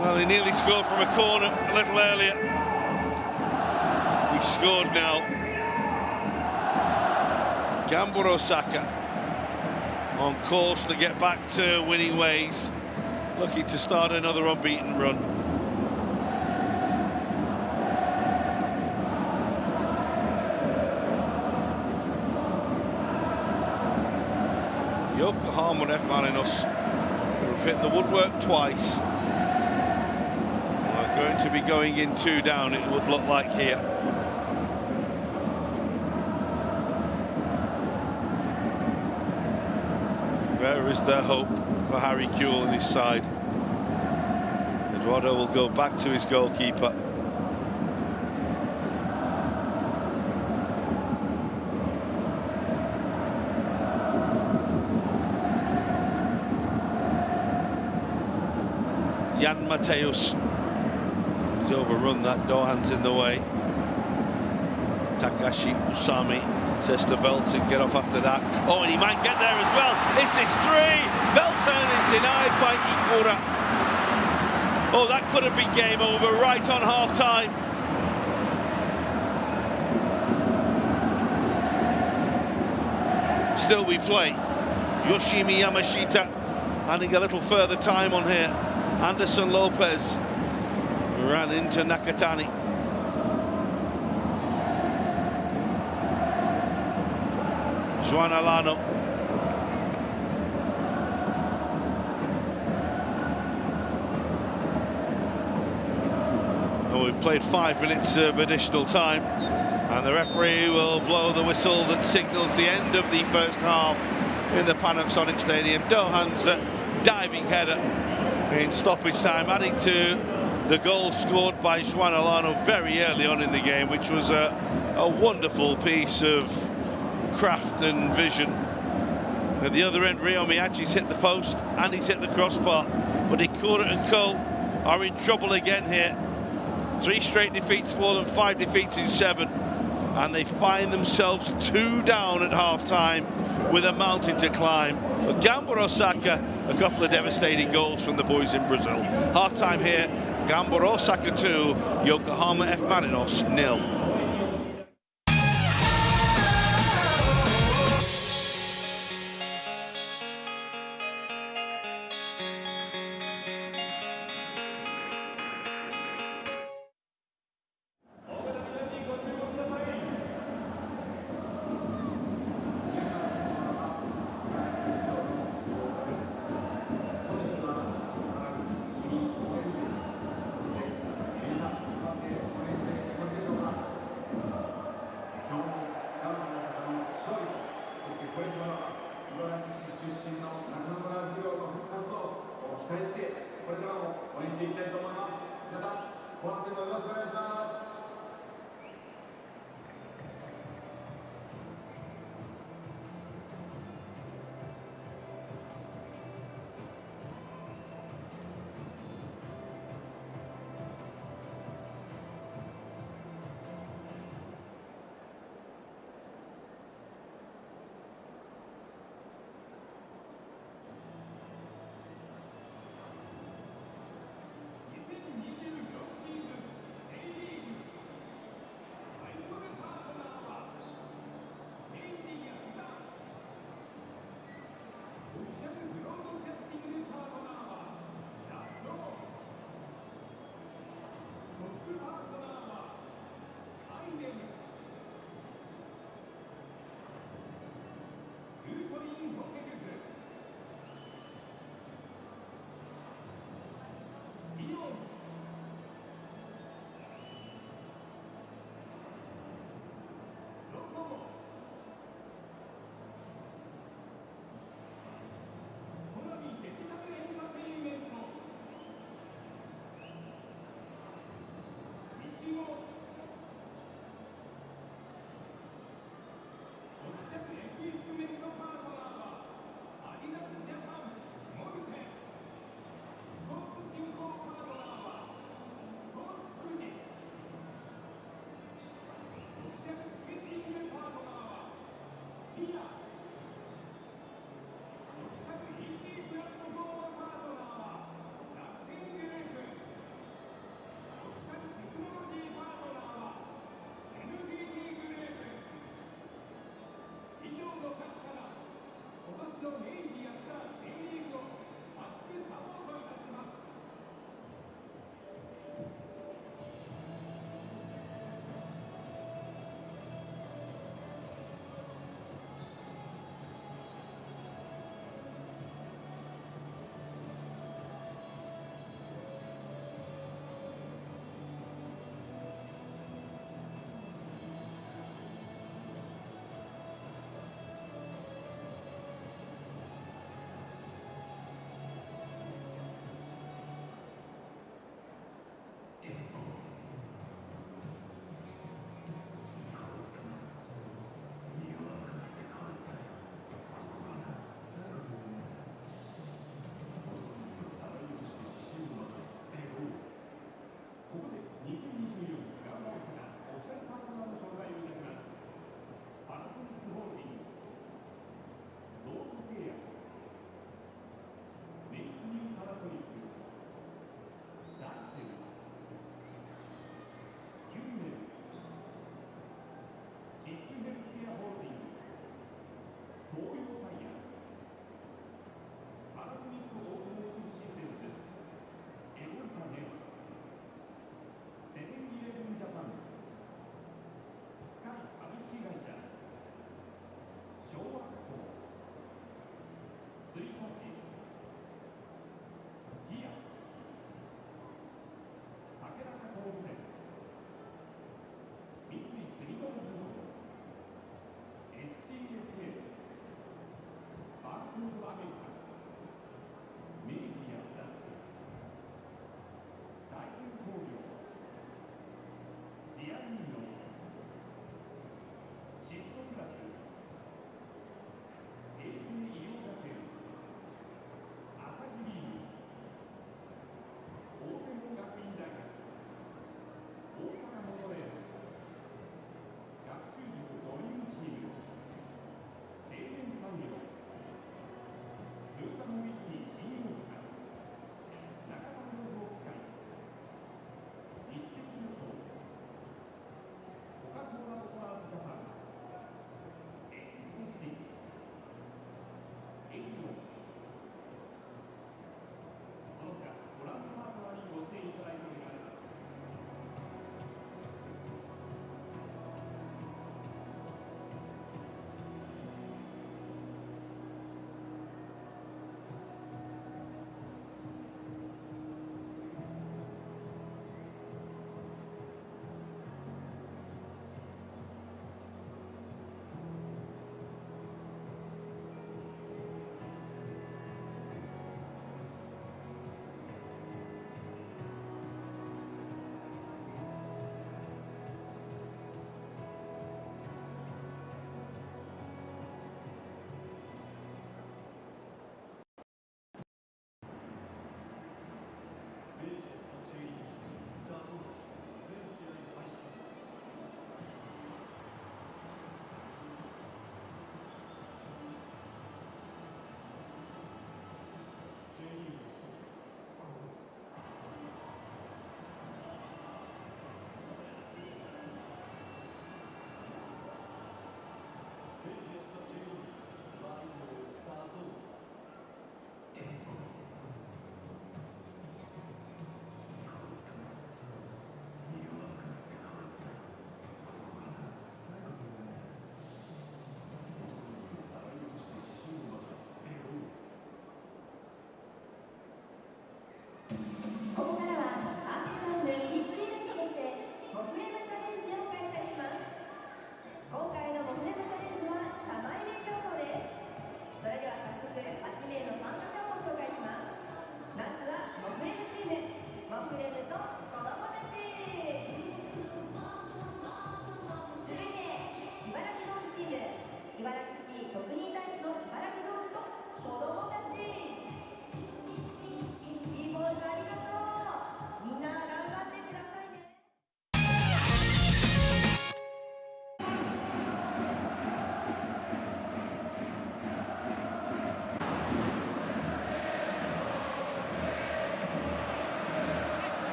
Well, he nearly scored from a corner a little earlier. He scored now. Gamba Osaka on course to get back to winning ways. Looking to start another unbeaten run. Yokohama F Marinos They've hit the woodwork twice. They're going to be going in 2 down, it would look like here. Where is their hope for Harry Kewell and his side? Eduardo will go back to his goalkeeper. Jan Mateus. He's overrun that, Dohan's in the way. Takashi Usami says to Velton, get off after that. Oh, and he might get there as well. This is 3. Velton is denied by Ikura. Oh, that could have been game over right on half-time. Still we play. Yoshimi Yamashita adding a little further time on here. Anderson Lopez ran into Nakatani. Juan Alano. Oh, we've played 5 minutes of additional time, and the referee will blow the whistle that signals the end of the first half in the Panasonic Stadium. Dohan's diving header in stoppage time, adding to the goal scored by Juan Alano very early on in the game, which was a wonderful piece of craft and vision. At the other end, Ryo Miyachi's hit the post and he's hit the crossbar, but Ikura and Co are in trouble again here. 3 straight defeats for them, 5 defeats in 7, and they find themselves 2 down at half-time with a mountain to climb. But Gamba Osaka, a couple of devastating goals from the boys in Brazil. Half-time here, Gamba Osaka 2, Yokohama F Marinos 0.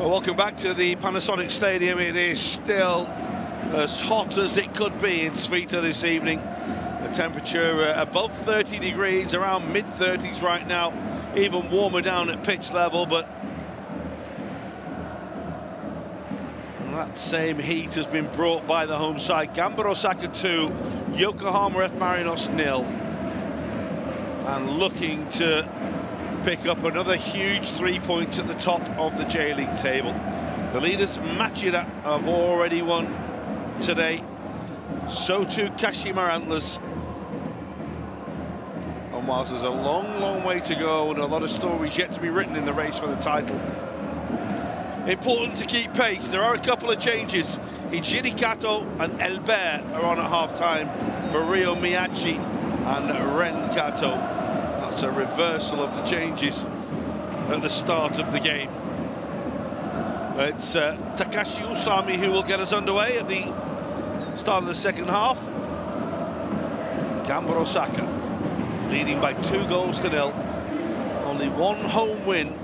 Well, welcome back to the Panasonic Stadium. It is still as hot as it could be in Suita this evening. The temperature above 30 degrees, around mid-30s right now, even warmer down at pitch level, but that same heat has been brought by the home side. Gamba Osaka 2, Yokohama F Marinos 0, and looking to pick up another huge 3 points at the top of the J-League table. The leaders, MEIJI YASUDA, have already won today. So too Kashima Antlers. And whilst there's a long way to go and a lot of stories yet to be written in the race for the title, important to keep pace. There are a couple of changes. Ijiri Kato and Elbert are on at half-time for Ryo Miyachi and Ren Kato. That's a reversal of the changes at the start of the game. It's Takashi Usami who will get us underway at the start of the second half. Gamba Osaka leading by 2-0. Only one home win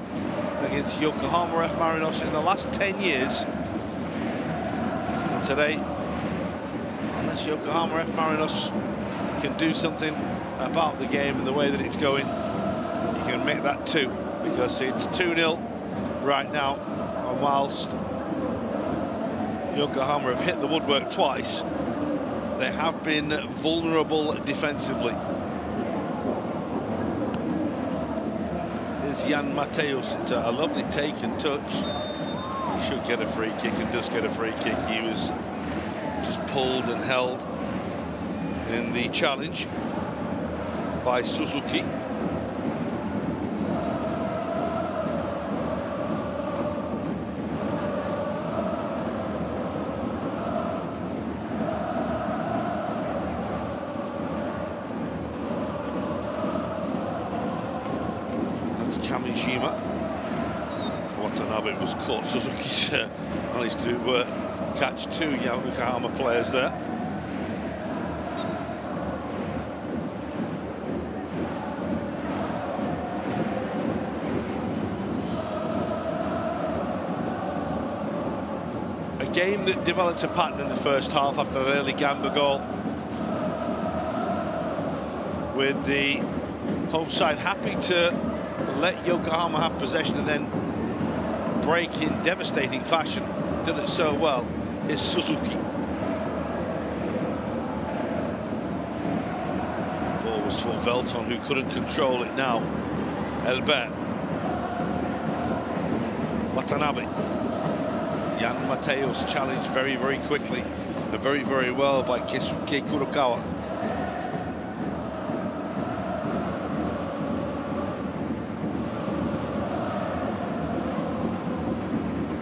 against Yokohama F Marinos in the last 10 years. And today, unless Yokohama F Marinos can do something about the game and the way that it's going, you can make that 2, because it's 2-0 right now. And whilst Yokohama have hit the woodwork twice, they have been vulnerable defensively. Here's Jan Mateus. It's a lovely take and touch. He should get a free kick and does get a free kick. He was just pulled and held in the challenge by Suzuki. That's Kamijima. Watanabe was caught. Suzuki's managed to catch 2 Yokohama players there. Game that developed a pattern in the first half after an early Gamba goal, with the home side happy to let Yokohama have possession and then break in devastating fashion. Did it so well is Suzuki. Ball was for Velton, who couldn't control it now. Elbert. Watanabe. Jan Mateus challenged very quickly and very well by Keisuke Kurokawa.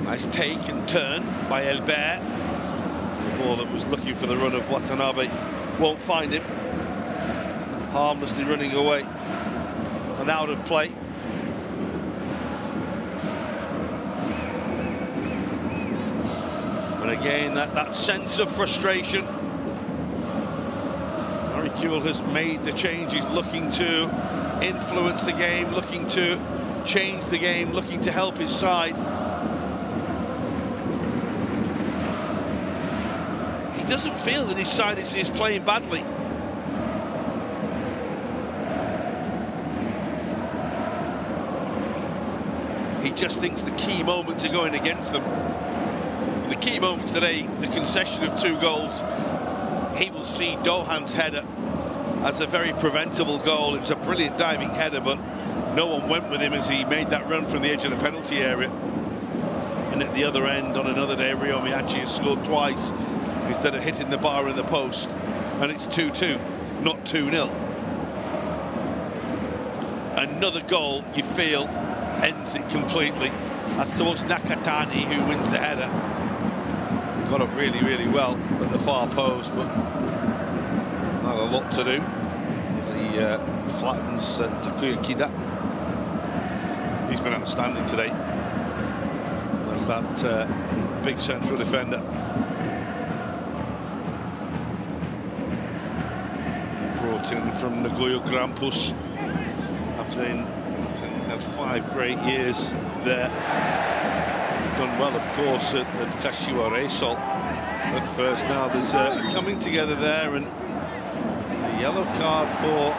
Nice take and turn by Elbert. The ball that was looking for the run of Watanabe won't find him. Harmlessly running away and out of play. And again, that sense of frustration. Maricule has made the changes, looking to influence the game, looking to change the game, looking to help his side. He doesn't feel that his side is playing badly. He just thinks the key moments are going against them. The key moments today, the concession of 2 goals. He will see Dohan's header as a very preventable goal. It was a brilliant diving header, but no one went with him as he made that run from the edge of the penalty area. And at the other end, on another day, Ryo Miyaichi has scored twice instead of hitting the bar in the post. And it's 2-2, not 2-0. Another goal, you feel, ends it completely. That's towards Nakatani, who wins the header. Got up really, really well at the far post, but not a lot to do as he flattens Takuya Kida. He's been outstanding today. That's that big central defender. Brought in from Nagoya Grampus after he had 5 great years there. Done well, of course, at Kashiwa Reysol at first. Now there's a coming together there, and a yellow card for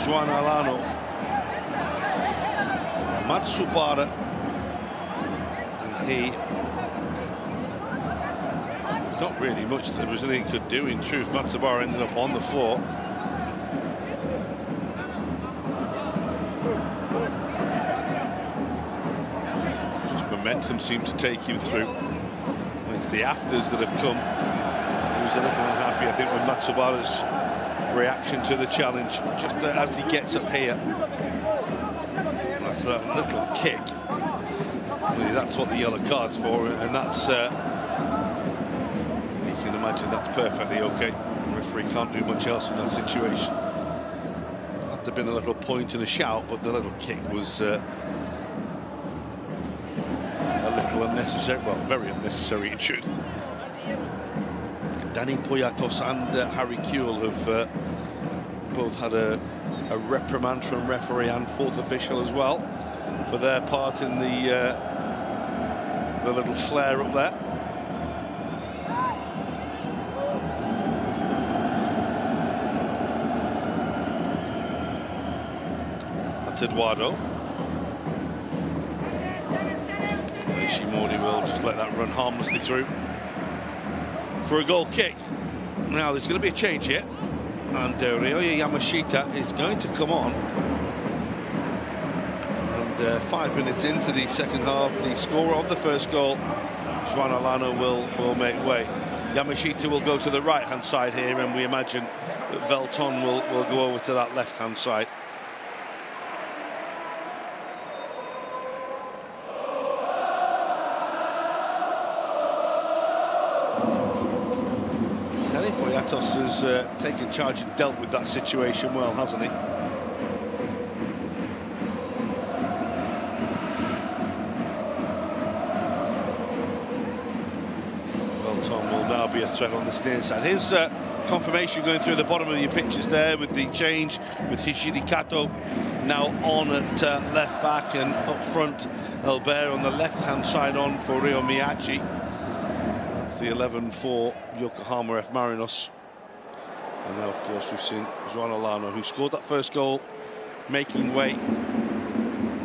Juan Alano. Matsubara, and there's not really much that the Brazilian could do. In truth, Matsubara ended up on the floor. Momentum seemed to take him through. It's the afters that have come. He was a little unhappy, I think, with Matsubara's reaction to the challenge, just as he gets up here. That's that little kick. Really, that's what the yellow card's for, and that's, you can imagine that's perfectly okay. The referee can't do much else in that situation. Had to have been a little point and a shout, but the little kick was unnecessary, well, very unnecessary in truth. Danny Poyatos and Harry Kuehl have both had a reprimand from referee and 4th official as well for their part in the little flare up there. That's Eduardo. Ishimori will just let that run harmlessly through for a goal kick. Now there's going to be a change here, and Ryoya Yamashita is going to come on. And 5 minutes into the second half, the scorer of the first goal, Juan Alano, will make way. Yamashita will go to the right-hand side here, and we imagine that Velton will go over to that left-hand side. Has taken charge and dealt with that situation well, hasn't he? Well, Tom will now be a threat on the steering side. Here's confirmation going through the bottom of your pictures there with the change, with Hishiri Kato now on at left back, and up front Albert on the left-hand side on for Ryo Miyaichi. That's the 11 for Yokohama F Marinos. And now, of course, we've seen Juan Alano, who scored that first goal, making way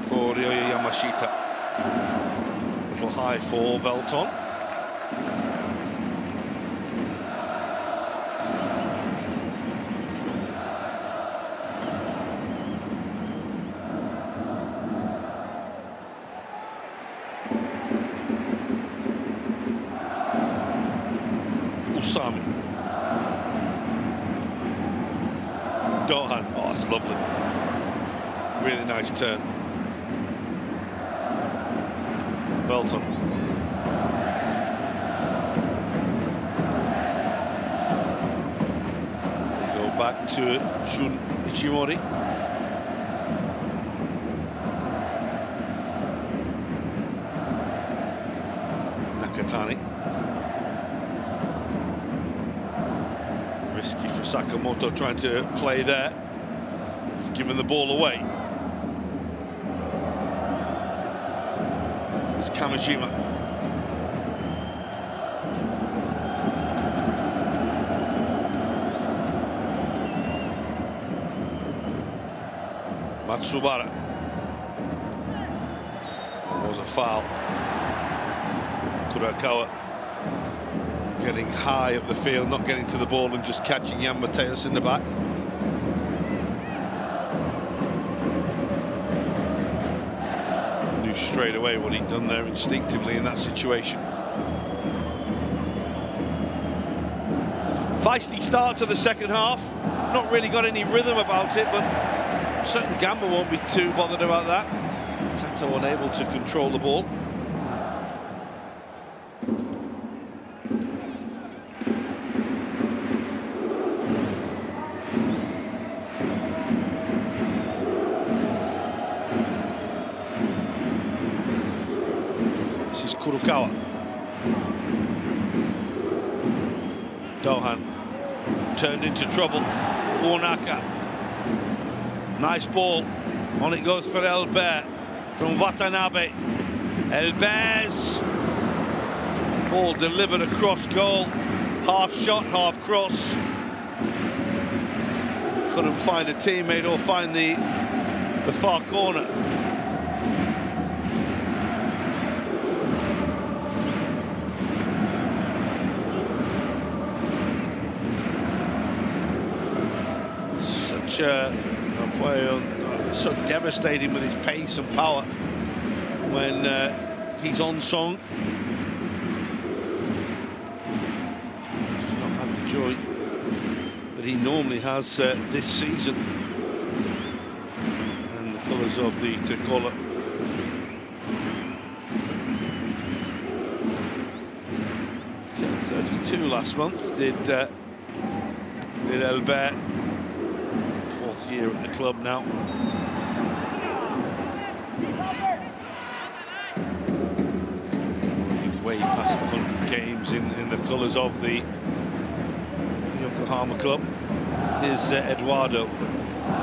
for Ryoya Yamashita. Little high for Velton. Usami. Dohan, oh, it's lovely. Really nice turn. Velton. Go back to Shun Ichimori. Nakatani. Risky for Sakamoto trying to play there. It's giving the ball away. It's Kamishima. Matsubara. It was a foul. Kurakawa getting high up the field, not getting to the ball and just catching Jan Mateus in the back. Knew straight away what he'd done there instinctively in that situation. Feisty start to the second half. Not really got any rhythm about it, but certain Gamba won't be too bothered about that. Kato unable to control the ball. This is Kurokawa. Dohan turned into trouble. Onaka. Nice ball. On it goes for Elbert from Watanabe. Elbert's ball delivered across goal. Half shot, half cross. Couldn't find a teammate or find the far corner. Such a player, so devastating with his pace and power when he's on song. Does not have the joy that he normally has this season. And the colours of the Tricolor. Turned 32 last month. Did Albert. Year at the club now. Way past 100 games in the colours of the Yokohama club is Eduardo.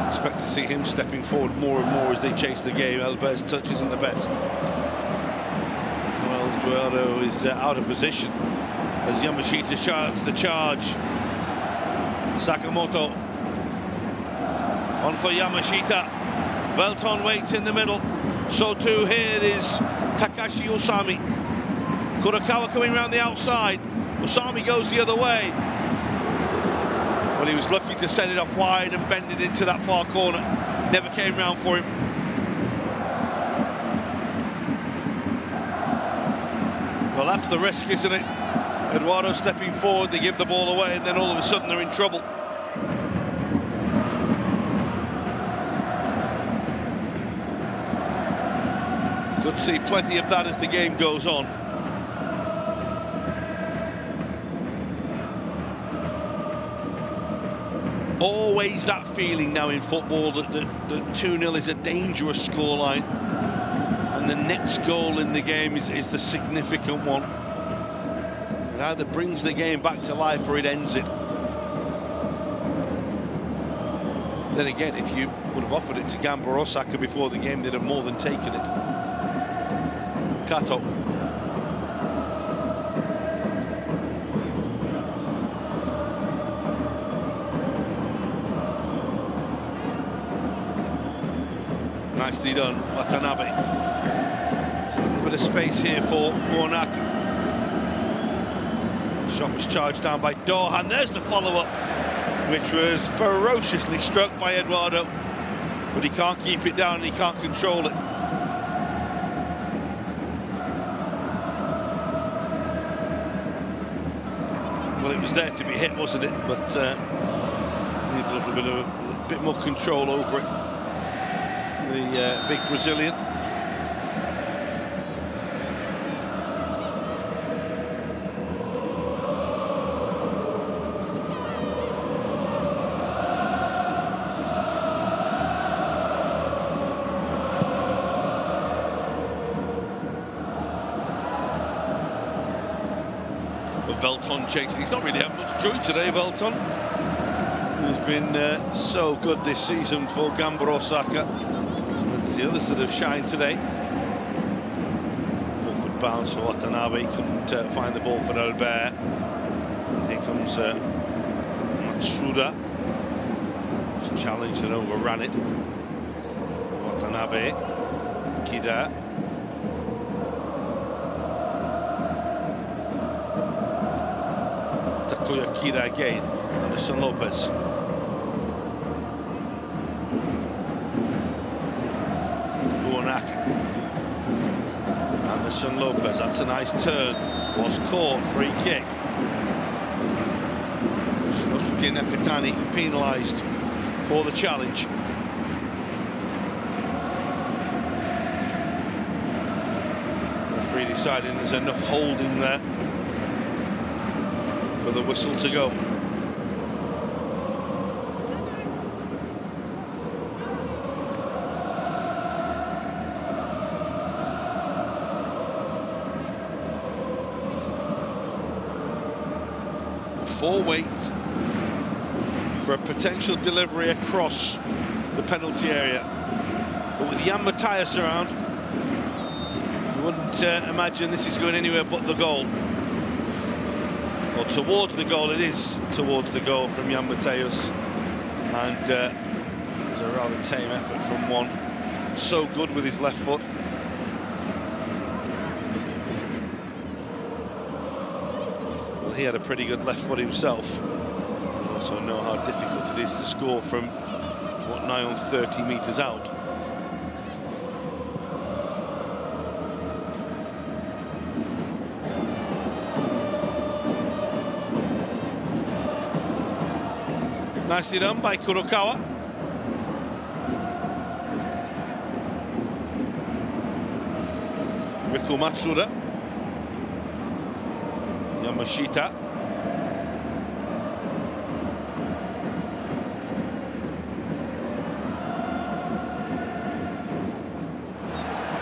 Expect to see him stepping forward more and more as they chase the game. Albert's touch isn't the best. Well, Eduardo is out of position as Yamashita starts the charge. Sakamoto on for Yamashita. Velton waits in the middle. So too here is Takashi Usami. Kurokawa coming around the outside. Usami goes the other way. Well, he was lucky to set it up wide and bend it into that far corner. Never came round for him. Well, that's the risk, isn't it? Eduardo stepping forward, they give the ball away, and then all of a sudden they're in trouble. Could see plenty of that as the game goes on. Always that feeling now in football that 2-0 is a dangerous scoreline, and the next goal in the game is the significant one. It either brings the game back to life or it ends it. Then again, if you would have offered it to Gamba Osaka before the game, they'd have more than taken it. Kato. Nicely done, Watanabe. So a little bit of space here for Onaka. Shot was charged down by Dohan. There's the follow-up, which was ferociously struck by Eduardo, but he can't keep it down and he can't control it. Well, it was there to be hit, wasn't it? But need a little bit of a bit more control over it. The big Brazilian. Velton chasing. He's not really having much joy today, Velton. He was been so good this season for Gamba Osaka. It's the others that have shined today. Awkward bounce for Watanabe, couldn't find the ball for Albert. And here comes Matsuda. Challenged and overran it. Watanabe, Kida. Takuya Kida again. Anderson Lopez. Buonaka. Anderson Lopez, that's a nice turn. Was caught, free kick. Shinosuke Nakatani penalised for the challenge. Referee deciding there's enough holding there for the whistle to go. Wait for a potential delivery across the penalty area, but with Jan Matthias around, you wouldn't imagine this is going anywhere but the goal, or towards the goal. It is towards the goal from Jan Matthias, and it was a rather tame effort from one. So good with his left foot. He had a pretty good left foot himself. We also know how difficult it is to score from what, nigh on 30 metres out. Nicely done by Kurokawa. Riku Matsuda. Yamashita.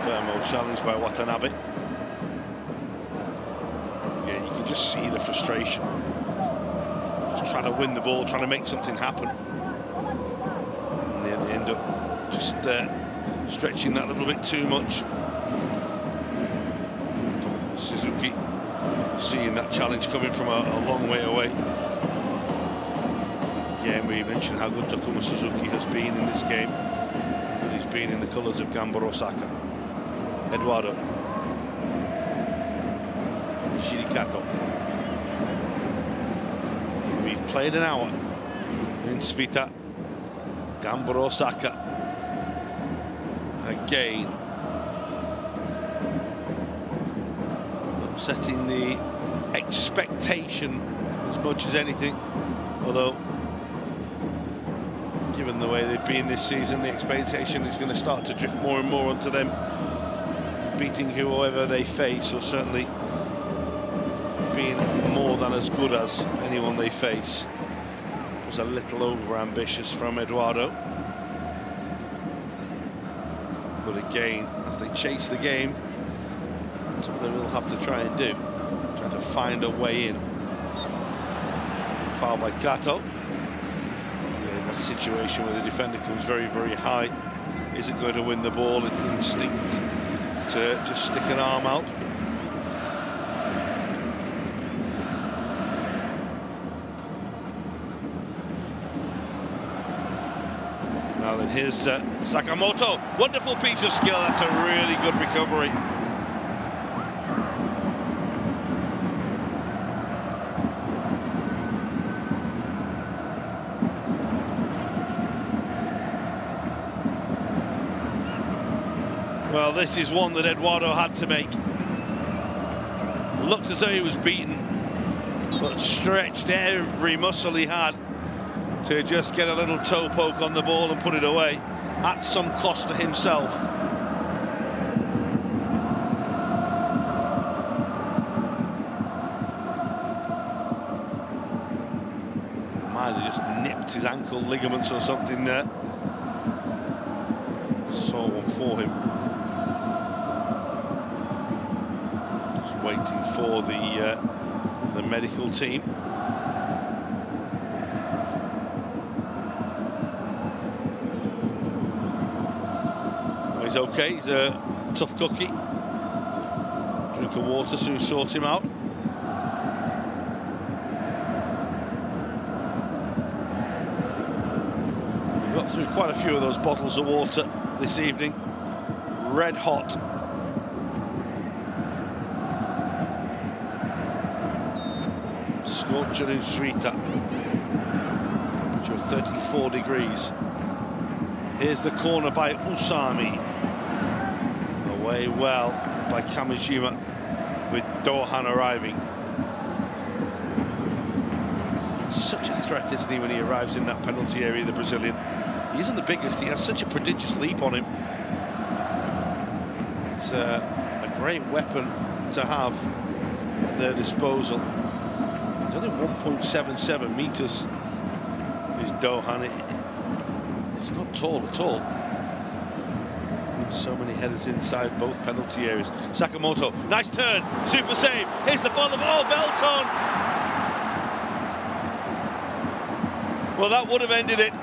Firmo challenged by Watanabe. Again, you can just see the frustration. Just trying to win the ball, trying to make something happen. And then they end up just stretching that a little bit too much. Suzuki seeing that challenge coming from a long way away. Yeah, we mentioned how good Takuma Suzuki has been in this game. And he's been in the colours of Gamba Osaka. Eduardo. Shirikato. We've played an hour in Suita. Gamba Osaka. Again. Setting the expectation as much as anything, although given the way they've been this season, the expectation is going to start to drift more and more onto them beating whoever they face, or certainly being more than as good as anyone they face. It was a little over ambitious from Eduardo, but again, as they chase the game, that's what they will have to try and do, try to find a way in. Foul by Kato. In that situation where the defender comes very, very high, isn't going to win the ball, it's instinct to just stick an arm out. Now then, here's Sakamoto. Wonderful piece of skill. That's a really good recovery. Well, this is one that Eduardo had to make. Looked as though he was beaten, but stretched every muscle he had to just get a little toe poke on the ball and put it away, at some cost to himself. Might have just nipped his ankle ligaments or something there. Saw one for him. Waiting for the medical team. he's okay. He's a tough cookie. Drink of water soon sort him out. We've got through quite a few of those bottles of water this evening. Red hot. Scorching Suita. Temperature of 34 degrees. Here's the corner by Usami. Away well by Kamijima, with Dohan arriving. Such a threat, isn't he, when he arrives in that penalty area, the Brazilian. He isn't the biggest, he has such a prodigious leap on him. It's a great weapon to have at their disposal. He's only 1.77 meters, is Dohan. He's not tall at all. So many headers inside both penalty areas. Sakamoto, nice turn, super save. Here's the follow. Oh, Belton. Well, that would have ended it.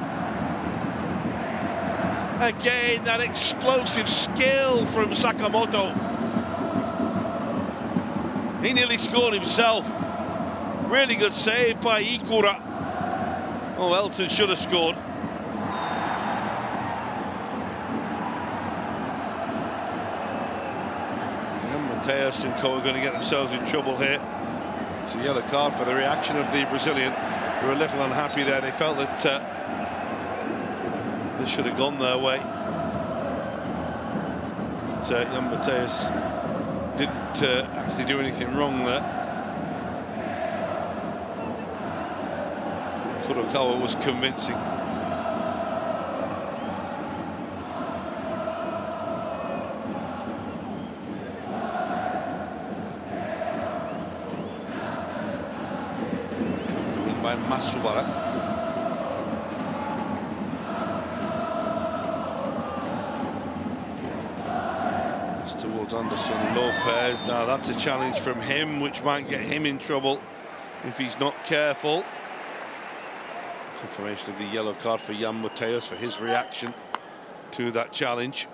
Again, that explosive skill from Sakamoto. He nearly scored himself. Really good save by Ikura. Oh, Elton should have scored. Mateus and Co are going to get themselves in trouble here. It's a yellow card for the reaction of the Brazilian. They were a little unhappy there. They felt that this should have gone their way. But young Mateus didn't actually do anything wrong there. Kurokawa was convincing. By Matsubara. It's towards Anderson Lopez. Now that's a challenge from him, which might get him in trouble if he's not careful. Confirmation of the yellow card for Jan Mateus for his reaction to that challenge.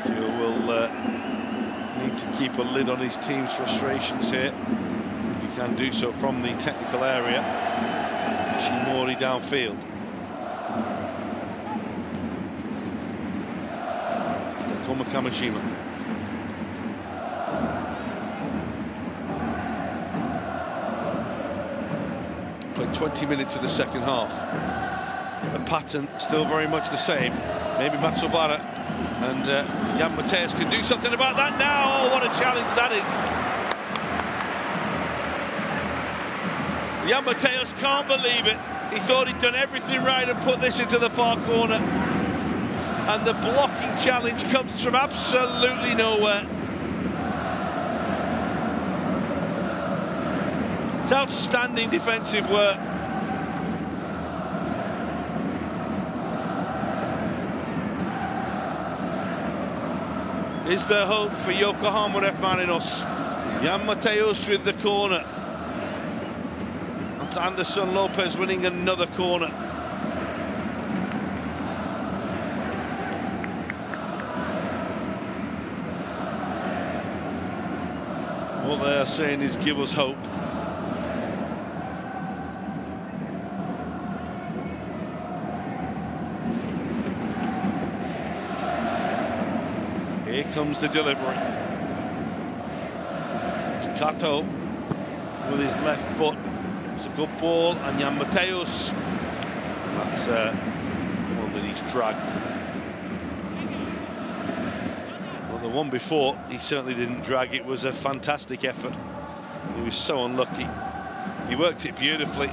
Kyo will need to keep a lid on his team's frustrations here. Can do so from the technical area. Shimori downfield. Takuma Kamijima. Played 20 minutes of the second half. The pattern still very much the same. Maybe Matsubara and Jan Mateus can do something about that now. Oh, what a challenge that is. Jan Mateus can't believe it. He thought he'd done everything right and put this into the far corner. And the blocking challenge comes from absolutely nowhere. It's outstanding defensive work. Is there hope for Yokohama F Marinos? Jan Mateus with the corner. That's Anderson Lopez winning another corner. What they are saying is give us hope. Here comes the delivery. It's Kato with his left foot. It's a good ball, and Jan Mateus. That's one that he's dragged. Well, the one before, he certainly didn't drag. It was a fantastic effort. He was so unlucky. He worked it beautifully.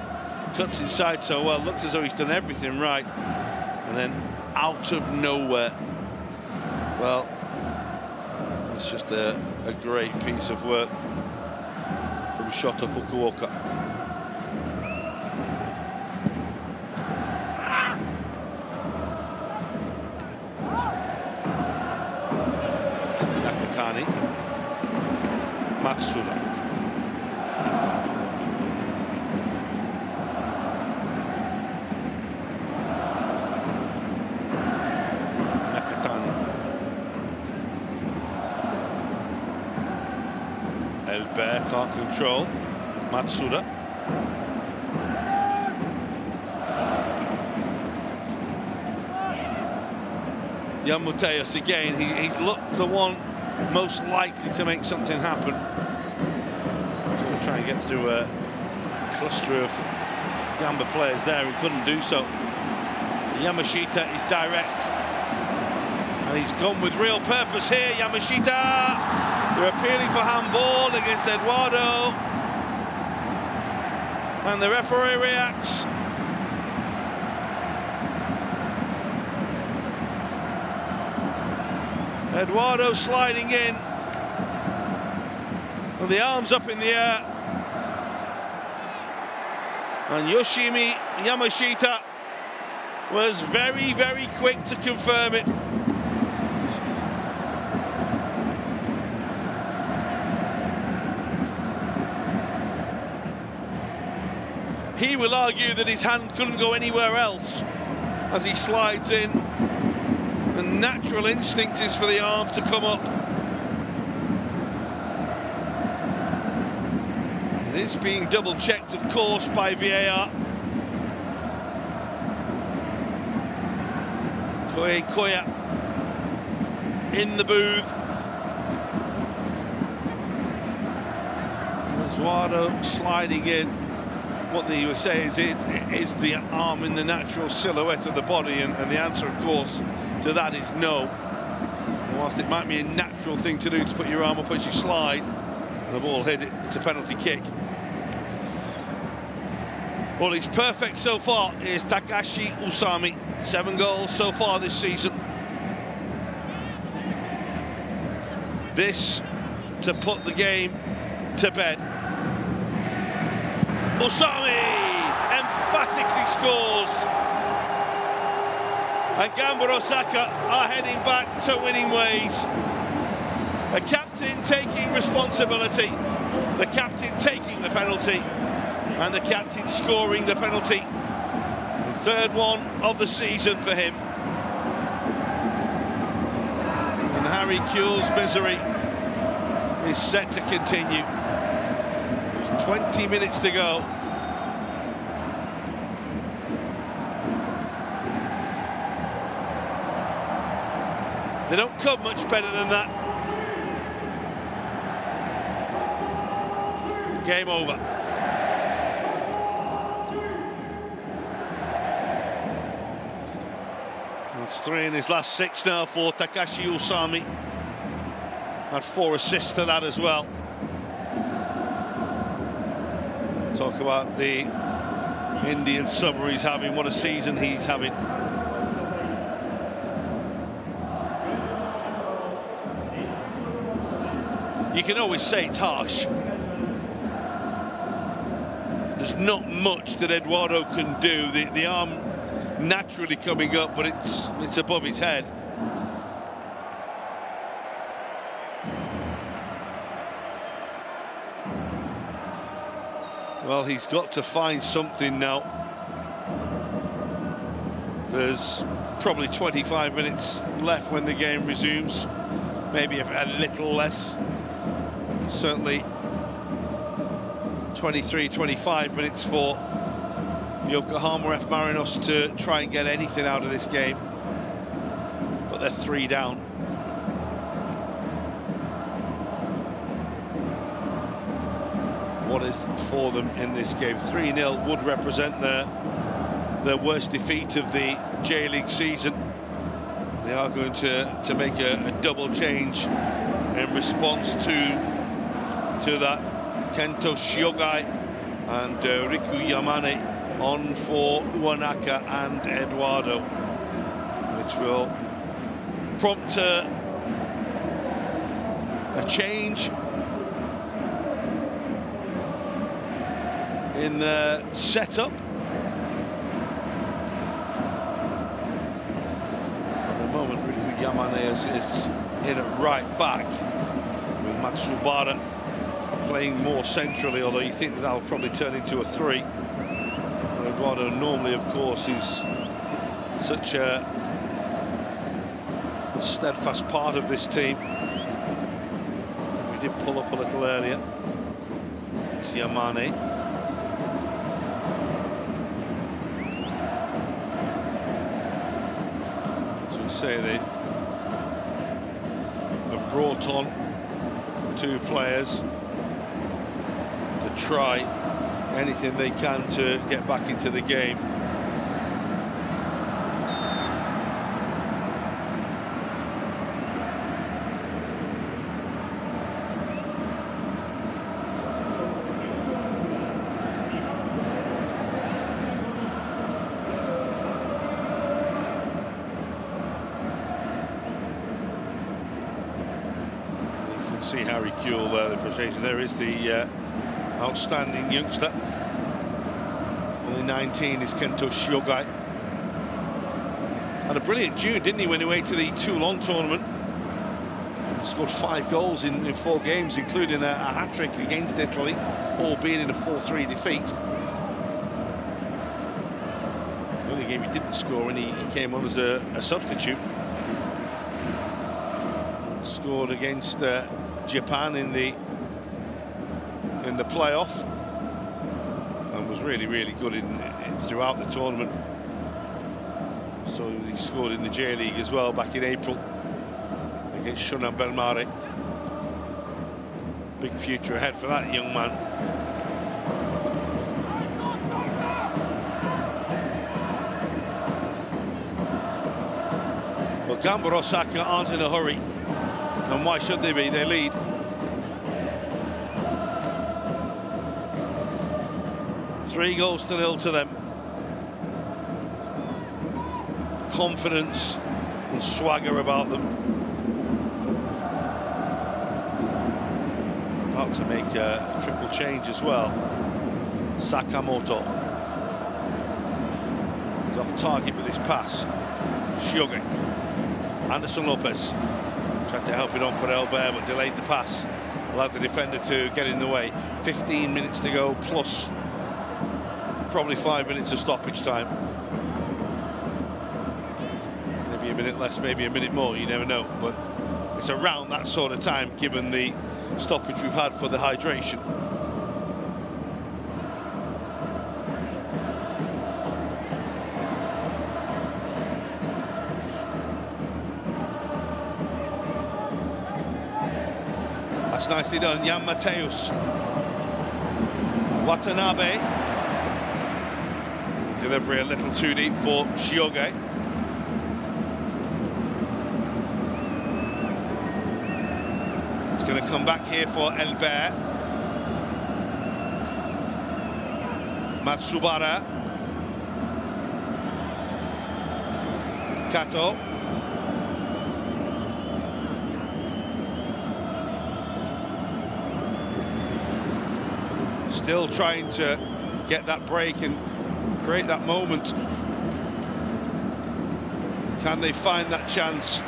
Cuts inside so well. Looks as though he's done everything right. And then out of nowhere. Well, it's just a great piece of work from Shota Fukuoka. Nakatani. Matsuda. Elbert can't control. Matsuda. Jan Mateus again, he's looked the one most likely to make something happen. So we'll try and get through a cluster of Gamba players there who couldn't do so. Yamashita is direct. And he's gone with real purpose here, Yamashita. They're appealing for handball against Eduardo. And the referee reacts. Eduardo sliding in. And the arms up in the air. And Yoshimi Yamashita was very, very quick to confirm it. He will argue that his hand couldn't go anywhere else as he slides in. The natural instinct is for the arm to come up. It is being double-checked, of course, by VAR. Koya in the booth. Eduardo sliding in. What they would say is the arm in the natural silhouette of the body, and the answer, of course, to that is no. And whilst it might be a natural thing to do to put your arm up as you slide, and the ball hit it, it's a penalty kick. Well, he's perfect so far is Takashi Usami. 7 goals so far this season. This to put the game to bed. Usami emphatically scores. And Gamba Osaka are heading back to winning ways. The captain taking responsibility. The captain taking the penalty. And the captain scoring the penalty. The third one of the season for him. And Harry Kewell's misery is set to continue. There's 20 minutes to go. They don't come much better than that. Game over. It's 3 in his last 6 now for Takashi Usami. Had 4 assists to that as well. Talk about the Indian summer he's having, what a season he's having. You can always say it's harsh. There's not much that Eduardo can do. The arm naturally coming up, but it's above his head. Well, he's got to find something now. There's probably 25 minutes left when the game resumes. Maybe a little less. Certainly 23, 25 minutes for Yokohama F Marinos to try and get anything out of this game. But they're 3 down. What is for them in this game? 3-0 would represent their worst defeat of the J-League season. They are going to make a double change in response to that. Kento Shiogai and Riku Yamane on for Uanaka and Eduardo, which will prompt a change in the setup. At the moment, Riku Yamane is in at right back, with Matsubara playing more centrally, although you think that'll probably turn into a 3. Eduardo normally, of course, is such a steadfast part of this team. We him pull up a little earlier. It's Yamane. As we say, they have brought on 2 players to try anything they can to get back into the game. See Harry Kuehl there, the frustration. There is the outstanding youngster. Only 19 is Kento Shiogai. Had a brilliant June, didn't he, when he went to the Toulon tournament? Scored 5 goals in 4 games, including a hat-trick against Italy, albeit in a 4-3 defeat. The only game he didn't score when he came on as a substitute. Scored against Japan in the playoff, and was really good throughout the tournament. So he scored in the J-League as well back in April against Shonan Bellmare. Big future ahead for that young man. But Gamba Osaka aren't in a hurry. And why should they be? They lead. Three goals to 0 to them. Confidence and swagger about them. About to make a triple change as well. Sakamoto. He's off target with his pass. Shioge. Anderson Lopez. Tried to help it on for Elbert, but delayed the pass. Allowed the defender to get in the way. 15 minutes to go, plus probably 5 minutes of stoppage time. Maybe a minute less, maybe a minute more, you never know. But it's around that sort of time, given the stoppage we've had for the hydration. That's nicely done, Jan Mateus. Watanabe. Delivery a little too deep for Shioge. It's going to come back here for Elbert. Matsubara. Kato. Still trying to get that break and create that moment. Can they find that chance?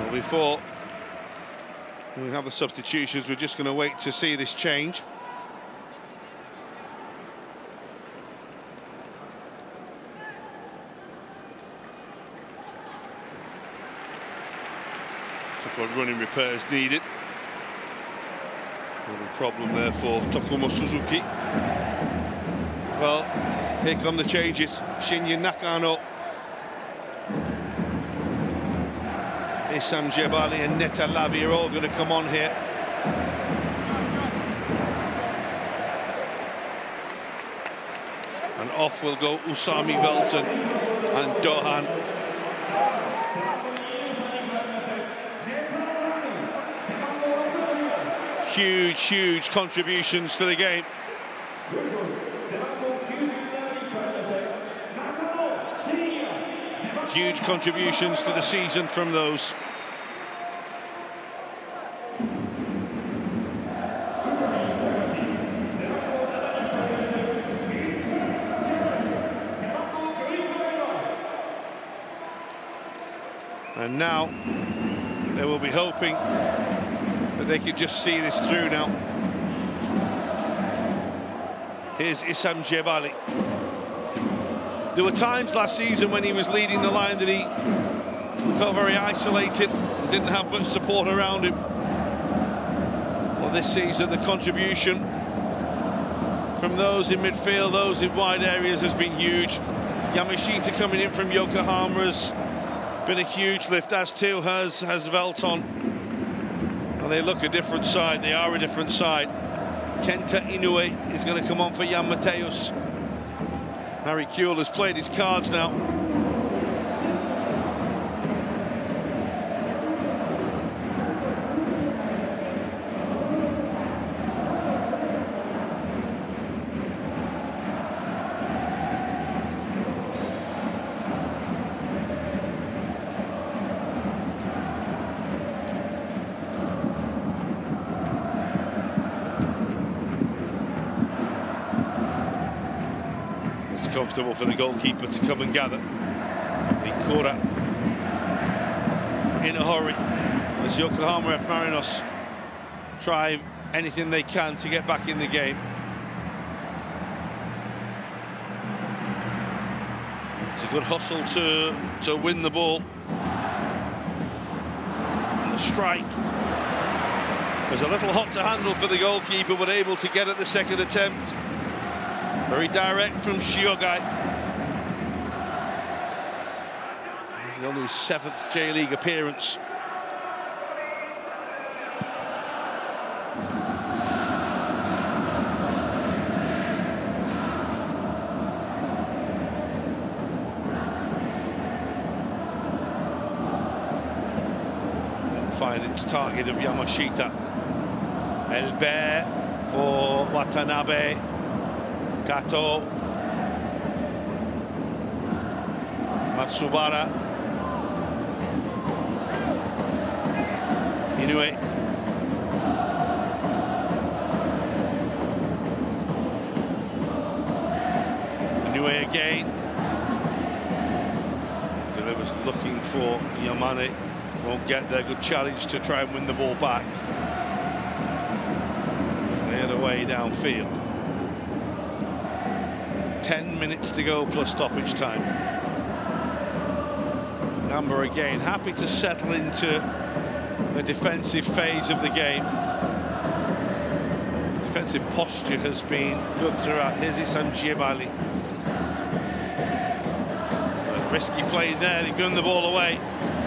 Well, before we have the substitutions, we're just going to wait to see this change. Couple of running repairs needed. Another problem there for Tokumo Suzuki. Well, here come the changes. Shinya Nakano, Issam Jebali and Neta Lavi are all going to come on here. And off will go Usami Velton and Dohan. Huge contributions to the game. Huge contributions to the season from those. And now they will be hoping that they could just see this through now. Here's Issam Jebali. There were times last season when he was leading the line that he felt very isolated and didn't have much support around him. Well, this season, the contribution from those in midfield, those in wide areas has been huge. Yamashita coming in from Yokohama has been a huge lift, as too has Velton. And they look a different side, they are a different side. Kenta Inoue is going to come on for Jan Mateus. Harry Kewell has played his cards now. Comfortable for the goalkeeper to come and gather. Ikura in a hurry as Yokohama F Marinos try anything they can to get back in the game. It's a good hustle to win the ball. And the strike was a little hot to handle for the goalkeeper, but able to get at the second attempt. Very direct from Shiogai. This is only his 7th J-League appearance. And find its target of Yamashita. Elbert for Watanabe. Kato, Matsubara, Inoue, Inoue again, delivers looking for Yamane, won't get there, good challenge to try and win the ball back, cleared away downfield. 10 minutes to go plus stoppage time. Gamba again, happy to settle into the defensive phase of the game. Defensive posture has been good throughout. Here's Issam Djibali. Risky play there, they've given the ball away.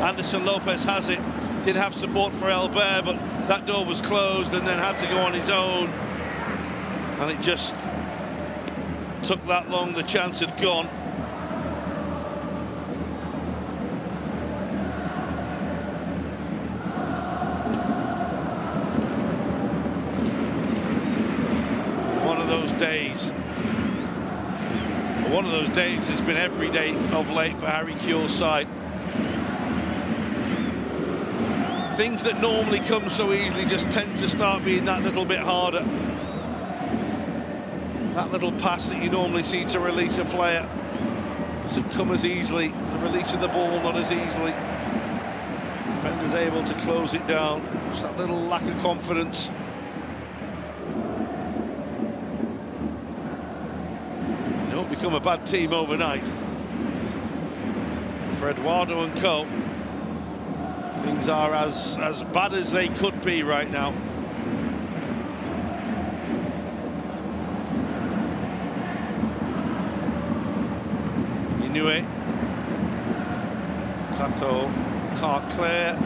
Anderson Lopez has it. Did have support for Elbert, but that door was closed and then had to go on his own. And it just took that long, the chance had gone. One of those days has been every day of late for Harry Kewell's side. Things that normally come so easily just tend to start being that little bit harder. That little pass that you normally see to release a player doesn't come as easily. The release of the ball not as easily. Defender's able to close it down. Just that little lack of confidence. You don't become a bad team overnight. For Eduardo and co, things are as bad as they could be right now. Inoue. Kato can't clear.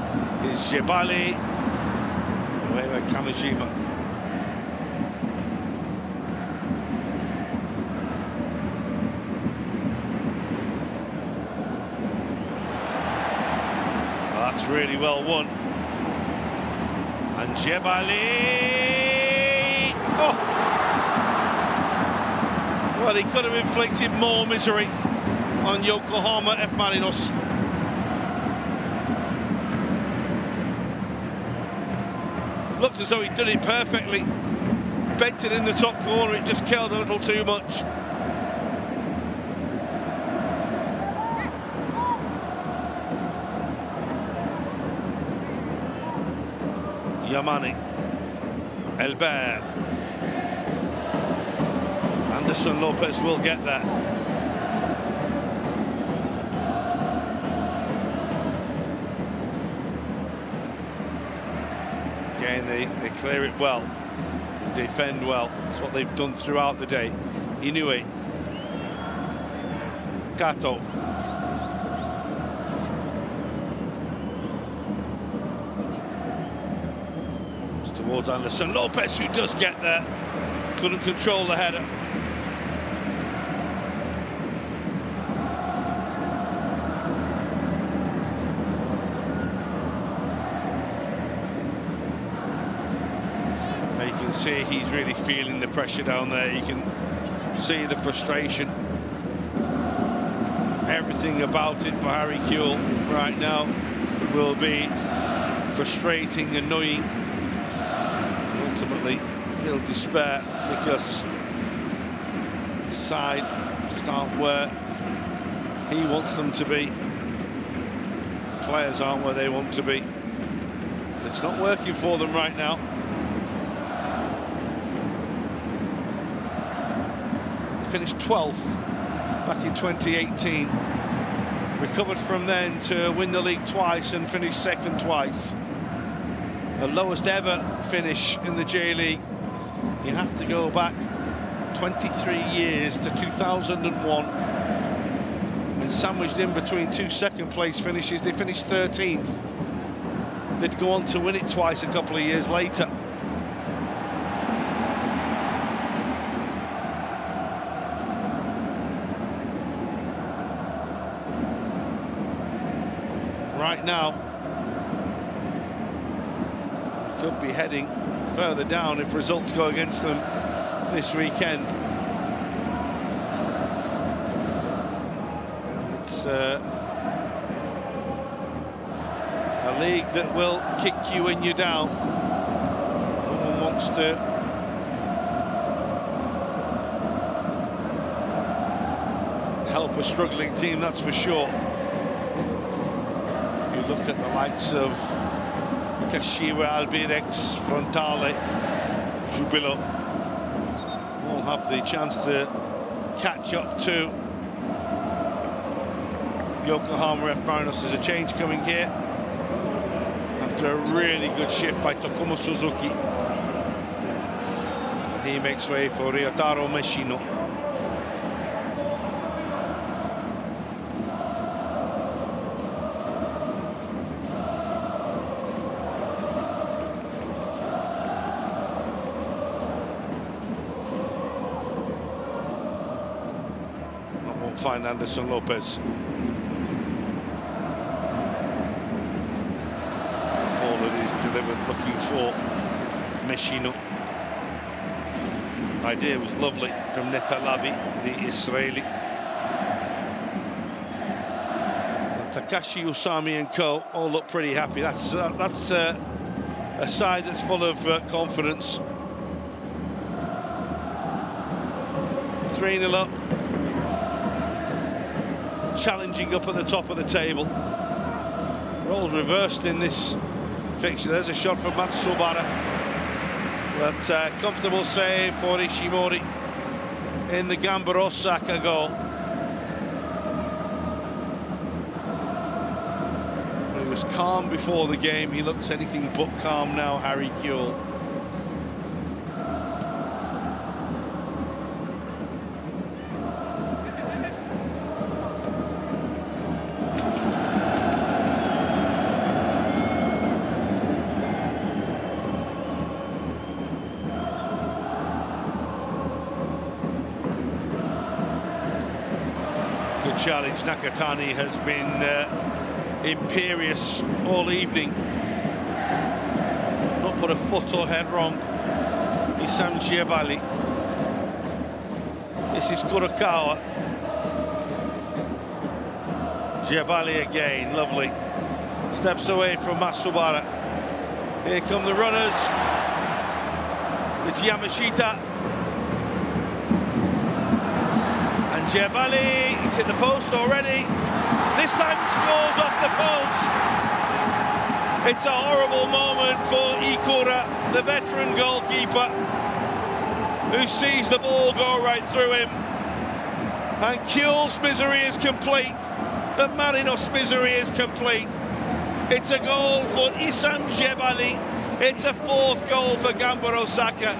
Is Djibali. Away by Kamijima. Well, that's really well won. And Djibali. Oh! Well, he could have inflicted more misery on Yokohama F Marinos. Looked as though he'd done it perfectly. Bent it in the top corner, it just killed a little too much. Yamane. Elbert. Anderson Lopez will get that. Again, they clear it well, defend well. That's what they've done throughout the day. Inoue, Kato. It's towards Anderson Lopez, who does get there. Couldn't control the header. You can see he's really feeling the pressure down there. You can see the frustration. Everything about it for Harry Kewell right now will be frustrating, annoying. Ultimately, he'll despair because his side just aren't where he wants them to be. Players aren't where they want to be. It's not working for them right now. Finished 12th back in 2018. Recovered from then to win the league twice and finish second twice. The lowest ever finish in the J-League. You have to go back 23 years to 2001. And sandwiched in between two second-place finishes, they finished 13th. They'd go on to win it twice a couple of years later. Right now, could be heading further down if results go against them this weekend. It's a league that will kick you when you're down. No one wants to help a struggling team, that's for sure. Look at the likes of Kashiwa, Albirex, Frontale, Jubilo. All have the chance to catch up to Yokohama F. Marinos. There's a change coming here after a really good shift by Tokumo Suzuki. He makes way for Ryotaro Meshino. Find Anderson Lopez. Ball that is delivered, looking for Meshino. Idea was lovely from Netalavi, the Israeli. Takashi, Usami and co all look pretty happy. That's a side that's full of confidence. 3-0 up. Challenging up at the top of the table. Roles reversed in this fixture. There's a shot from Matsubara, but comfortable save for Ishimori in the Gamba Osaka goal. He was calm before the game. He looks anything but calm now, Harry Kewell. Challenge. Nakatani has been imperious all evening. Not put a foot or head wrong. Isam Giabali. This is Kurokawa. Giabali again, lovely. Steps away from Matsubara. Here come the runners. It's Yamashita. Giabali, he's hit the post already. This time he scores off the post. It's a horrible moment for Ikura, the veteran goalkeeper, who sees the ball go right through him. And Kewell's misery is complete. The Marinos' misery is complete. It's a goal for Isam Giabali, It's a 4th goal for Gamba Osaka.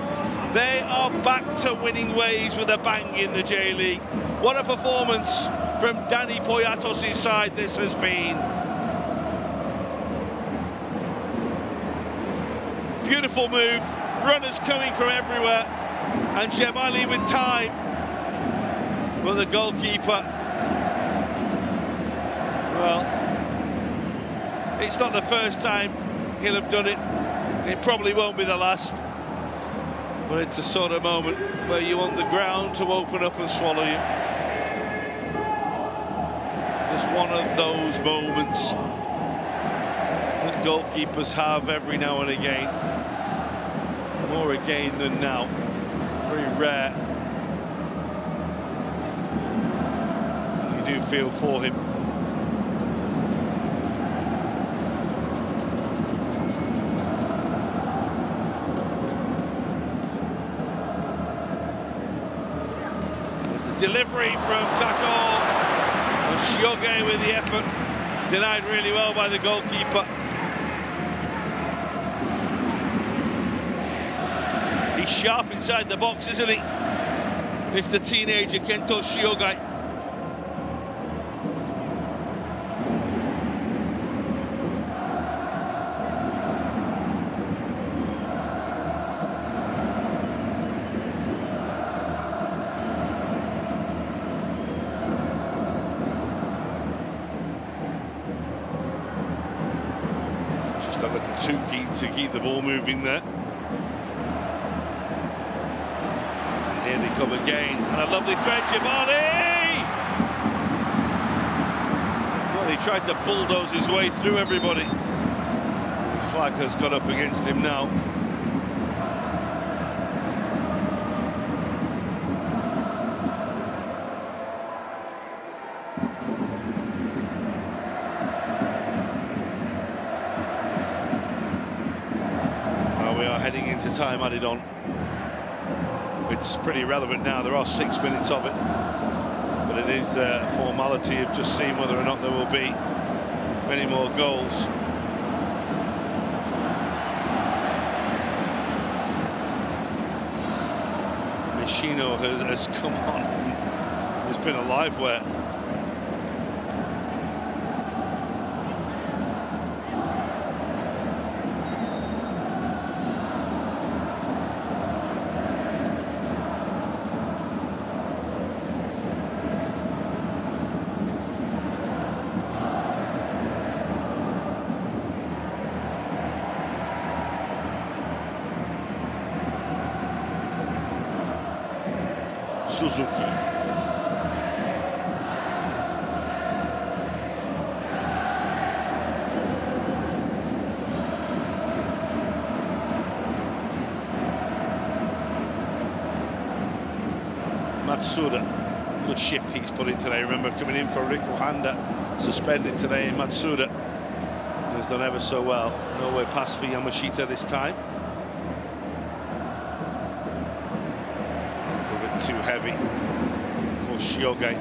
They are back to winning ways with a bang in the J-League. What a performance from Danny Poyatos' side this has been. Beautiful move, runners coming from everywhere, and Jebali with time. But the goalkeeper, well, it's not the first time he'll have done it. It probably won't be the last. But it's a sort of moment where you want the ground to open up and swallow you. It's one of those moments that goalkeepers have every now and again. More again than now. Very rare. You do feel for him. Delivery from Kako, and Shioge with the effort, denied really well by the goalkeeper. He's sharp inside the box, isn't he? It's the teenager Kento Shioge. A little too keen to keep the ball moving there. And here they come again, and a lovely thread, Jebali! Well, he tried to bulldoze his way through everybody. The flag has got up against him now. Heading into time added on. It's pretty relevant now. There are 6 minutes of it, but it is a formality of just seeing whether or not there will be many more goals. Mishino has come on. There's been a live where Suzuki. Matsuda, good shift he's put in today. Remember, coming in for Riku Handa, suspended today, and Matsuda has done ever so well. Nowhere past for Yamashita this time. Too heavy for Shioge.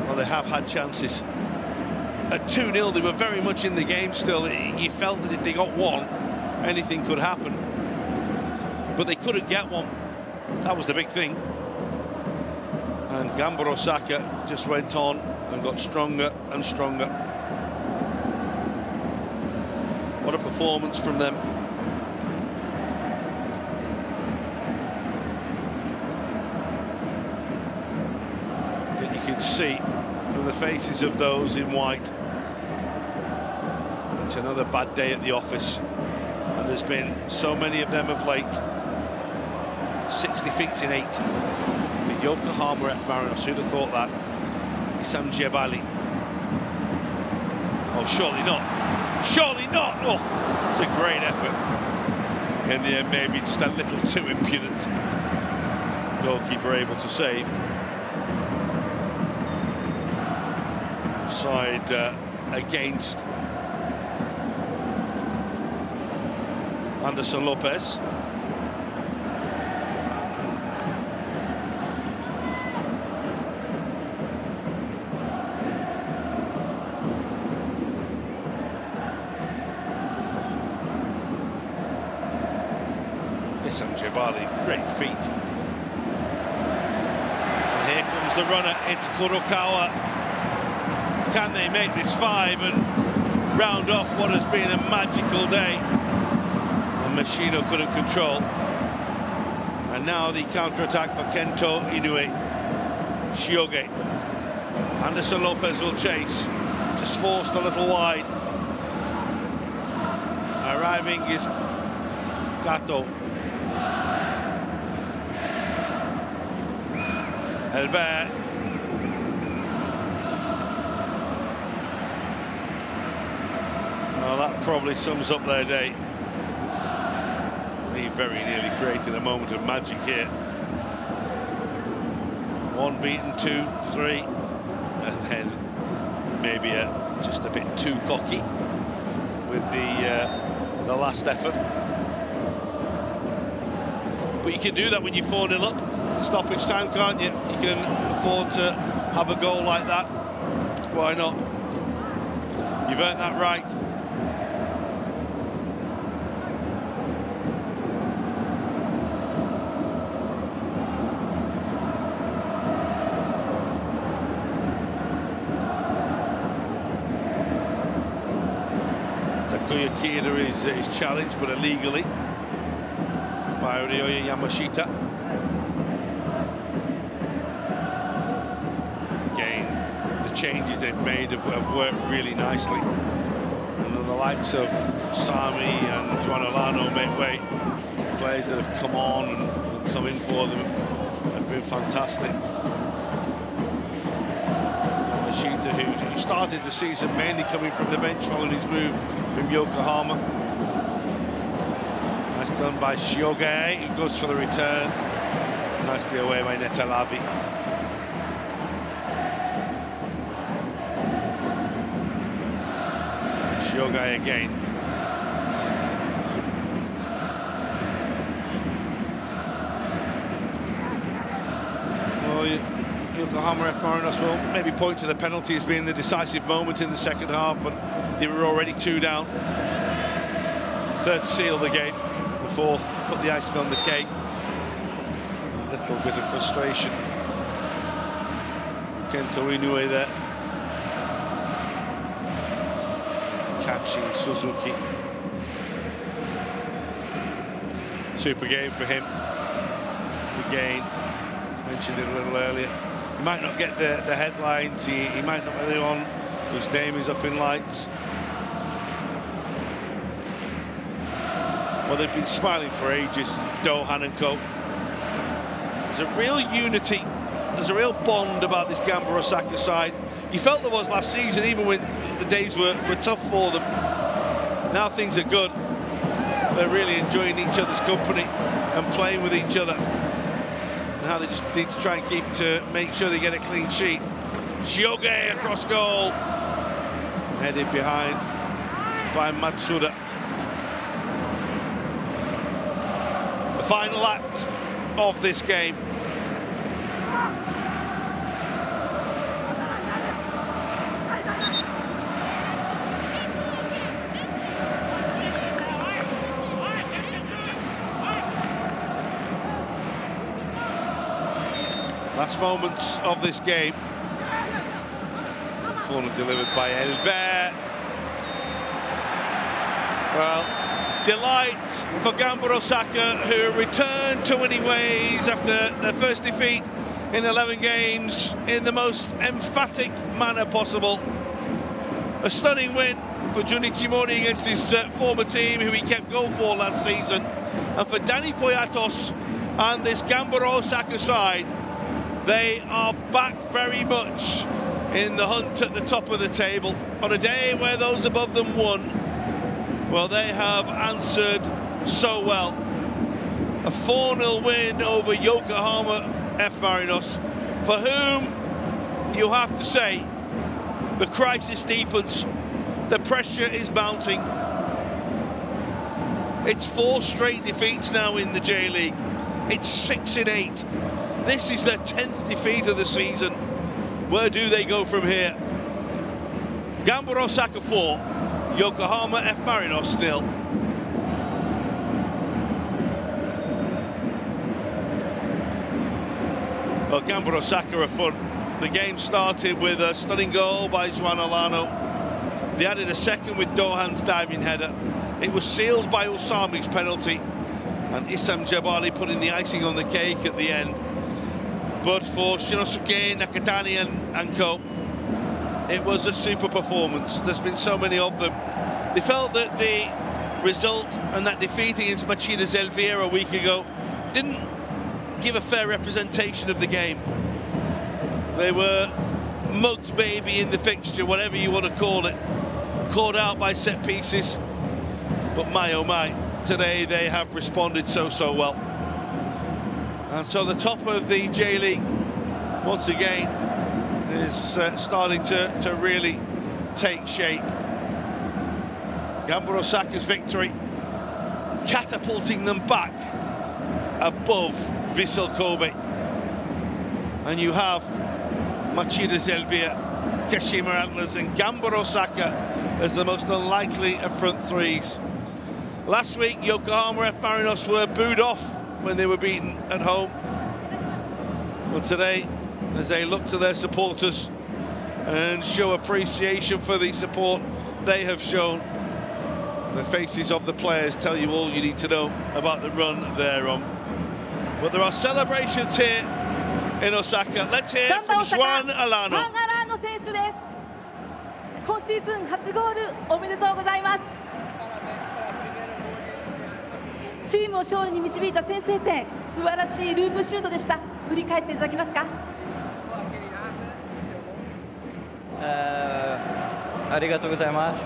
Well, they have had chances. At 2-0, they were very much in the game still. You felt that if they got one, anything could happen. But they couldn't get one. That was the big thing. And Gamba Osaka just went on and got stronger and stronger. What a performance from them. You can see from the faces of those in white, it's another bad day at the office, and there's been so many of them of late. 60 feet in 8 for Yokohama F Marinos. Who'd have thought that? Usami Jebali. Oh, surely not. Surely not. Oh, it's a great effort. In the end, maybe just a little too impudent. Goalkeeper able to save. Side against Anderson Lopez. Sam Jebali, great feet. And here comes the runner, it's Kurokawa. Can they make this 5 and round off what has been a magical day? And Machino couldn't control. And now the counter-attack for Kento Inoue. Shioge. Anderson Lopez will chase. Just forced a little wide. Arriving is Gato. Elbert. Well, that probably sums up their day. He very nearly created a moment of magic here. 1 beaten, 2, 3, and then maybe just a bit too cocky with the last effort. But you can do that when you're 4-0 up. Stoppage time, can't you? You can afford to have a goal like that. Why not? You've earned that right. Takuya Kida is challenged, but illegally, by Ryoya Yamashita. Again, the changes they've made have worked really nicely. And then the likes of Usami and Juan Olano make way. Players that have come on and come in for them have been fantastic. Yamashita, who started the season mainly coming from the bench following his move from Yokohama. Nice done by Shioge, who goes for the return. Nicely away by Netalavi. Shioge again. Well, Yokohama F Marinos will maybe point to the penalty as being the decisive moment in the second half, but they were already 2 down. Third sealed the game. The fourth put the icing on the cake. A little bit of frustration. Kento Inoue there. It's catching Suzuki. Super game for him. Again, mentioned it a little earlier. He might not get the headlines. He might not be the one whose name is up in lights. Well, they've been smiling for ages, Dohan and co. There's a real unity, there's a real bond about this Gamba Osaka side. You felt there was last season, even when the days were tough for them. Now things are good. They're really enjoying each other's company and playing with each other. And how they just need to try and make sure they get a clean sheet. Shioge across goal. Headed behind by Matsuda. The final act of this game. Last moments of this game. Corner delivered by Elbert. Well, delight for Gamba Osaka, who returned to winning ways after their first defeat in 11 games in the most emphatic manner possible. A stunning win for Junichi Mori against his former team, who he kept goal for last season. And for Danny Poyatos and this Gamba Osaka side, they are back very much in the hunt at the top of the table. On a day where those above them won, well, they have answered so well. A 4-0 win over Yokohama F Marinos, for whom you have to say the crisis deepens. The pressure is mounting. It's 4 straight defeats now in the J-League. It's 6 in 8. This is their 10th defeat of the season. Where do they go from here? Gamba Osaka 4, Yokohama F Marinos 0. Well, Gamba Osaka are fun. The game started with a stunning goal by João Alano. They added a second with Dohan's diving header. It was sealed by Usami's penalty, and Issam Jabali putting the icing on the cake at the end. But for Shinosuke, Nakatani and co, it was a super performance. There's been so many of them. They felt that the result and that defeat against Machida Zelvira a week ago didn't give a fair representation of the game. They were mugged maybe in the fixture, whatever you want to call it, caught out by set pieces. But my oh my, today they have responded so well. And so the top of the J-League, once again, is starting to really take shape. Gamba Osaka's victory, catapulting them back above Vissel Kobe. And you have Machida Zelvira, Kashima Antlers and Gamba Osaka as the most unlikely of front threes. Last week, Yokohama F Marinos were booed off when they were beaten at home. Well, today, as they look to their supporters and show appreciation for the support they have shown, the faces of the players tell you all you need to know about the run they're on. But there are celebrations here in Osaka. Let's hear from João Alano. 選手です。今シーズン初ゴールおめでとうございます。チームを勝利に導いた先制点、素晴らしいループシュートでした。振り返っていただけますか。ありがとうございます。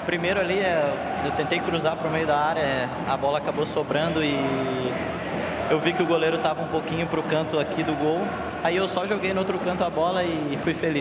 Primeiro ali, eu tentei cruzar para o meio da área, a bola acabou sobrando e eu vi que o goleiro estava um pouquinho para o canto aqui do gol. Aí eu só joguei no outro canto a bola e fui feliz.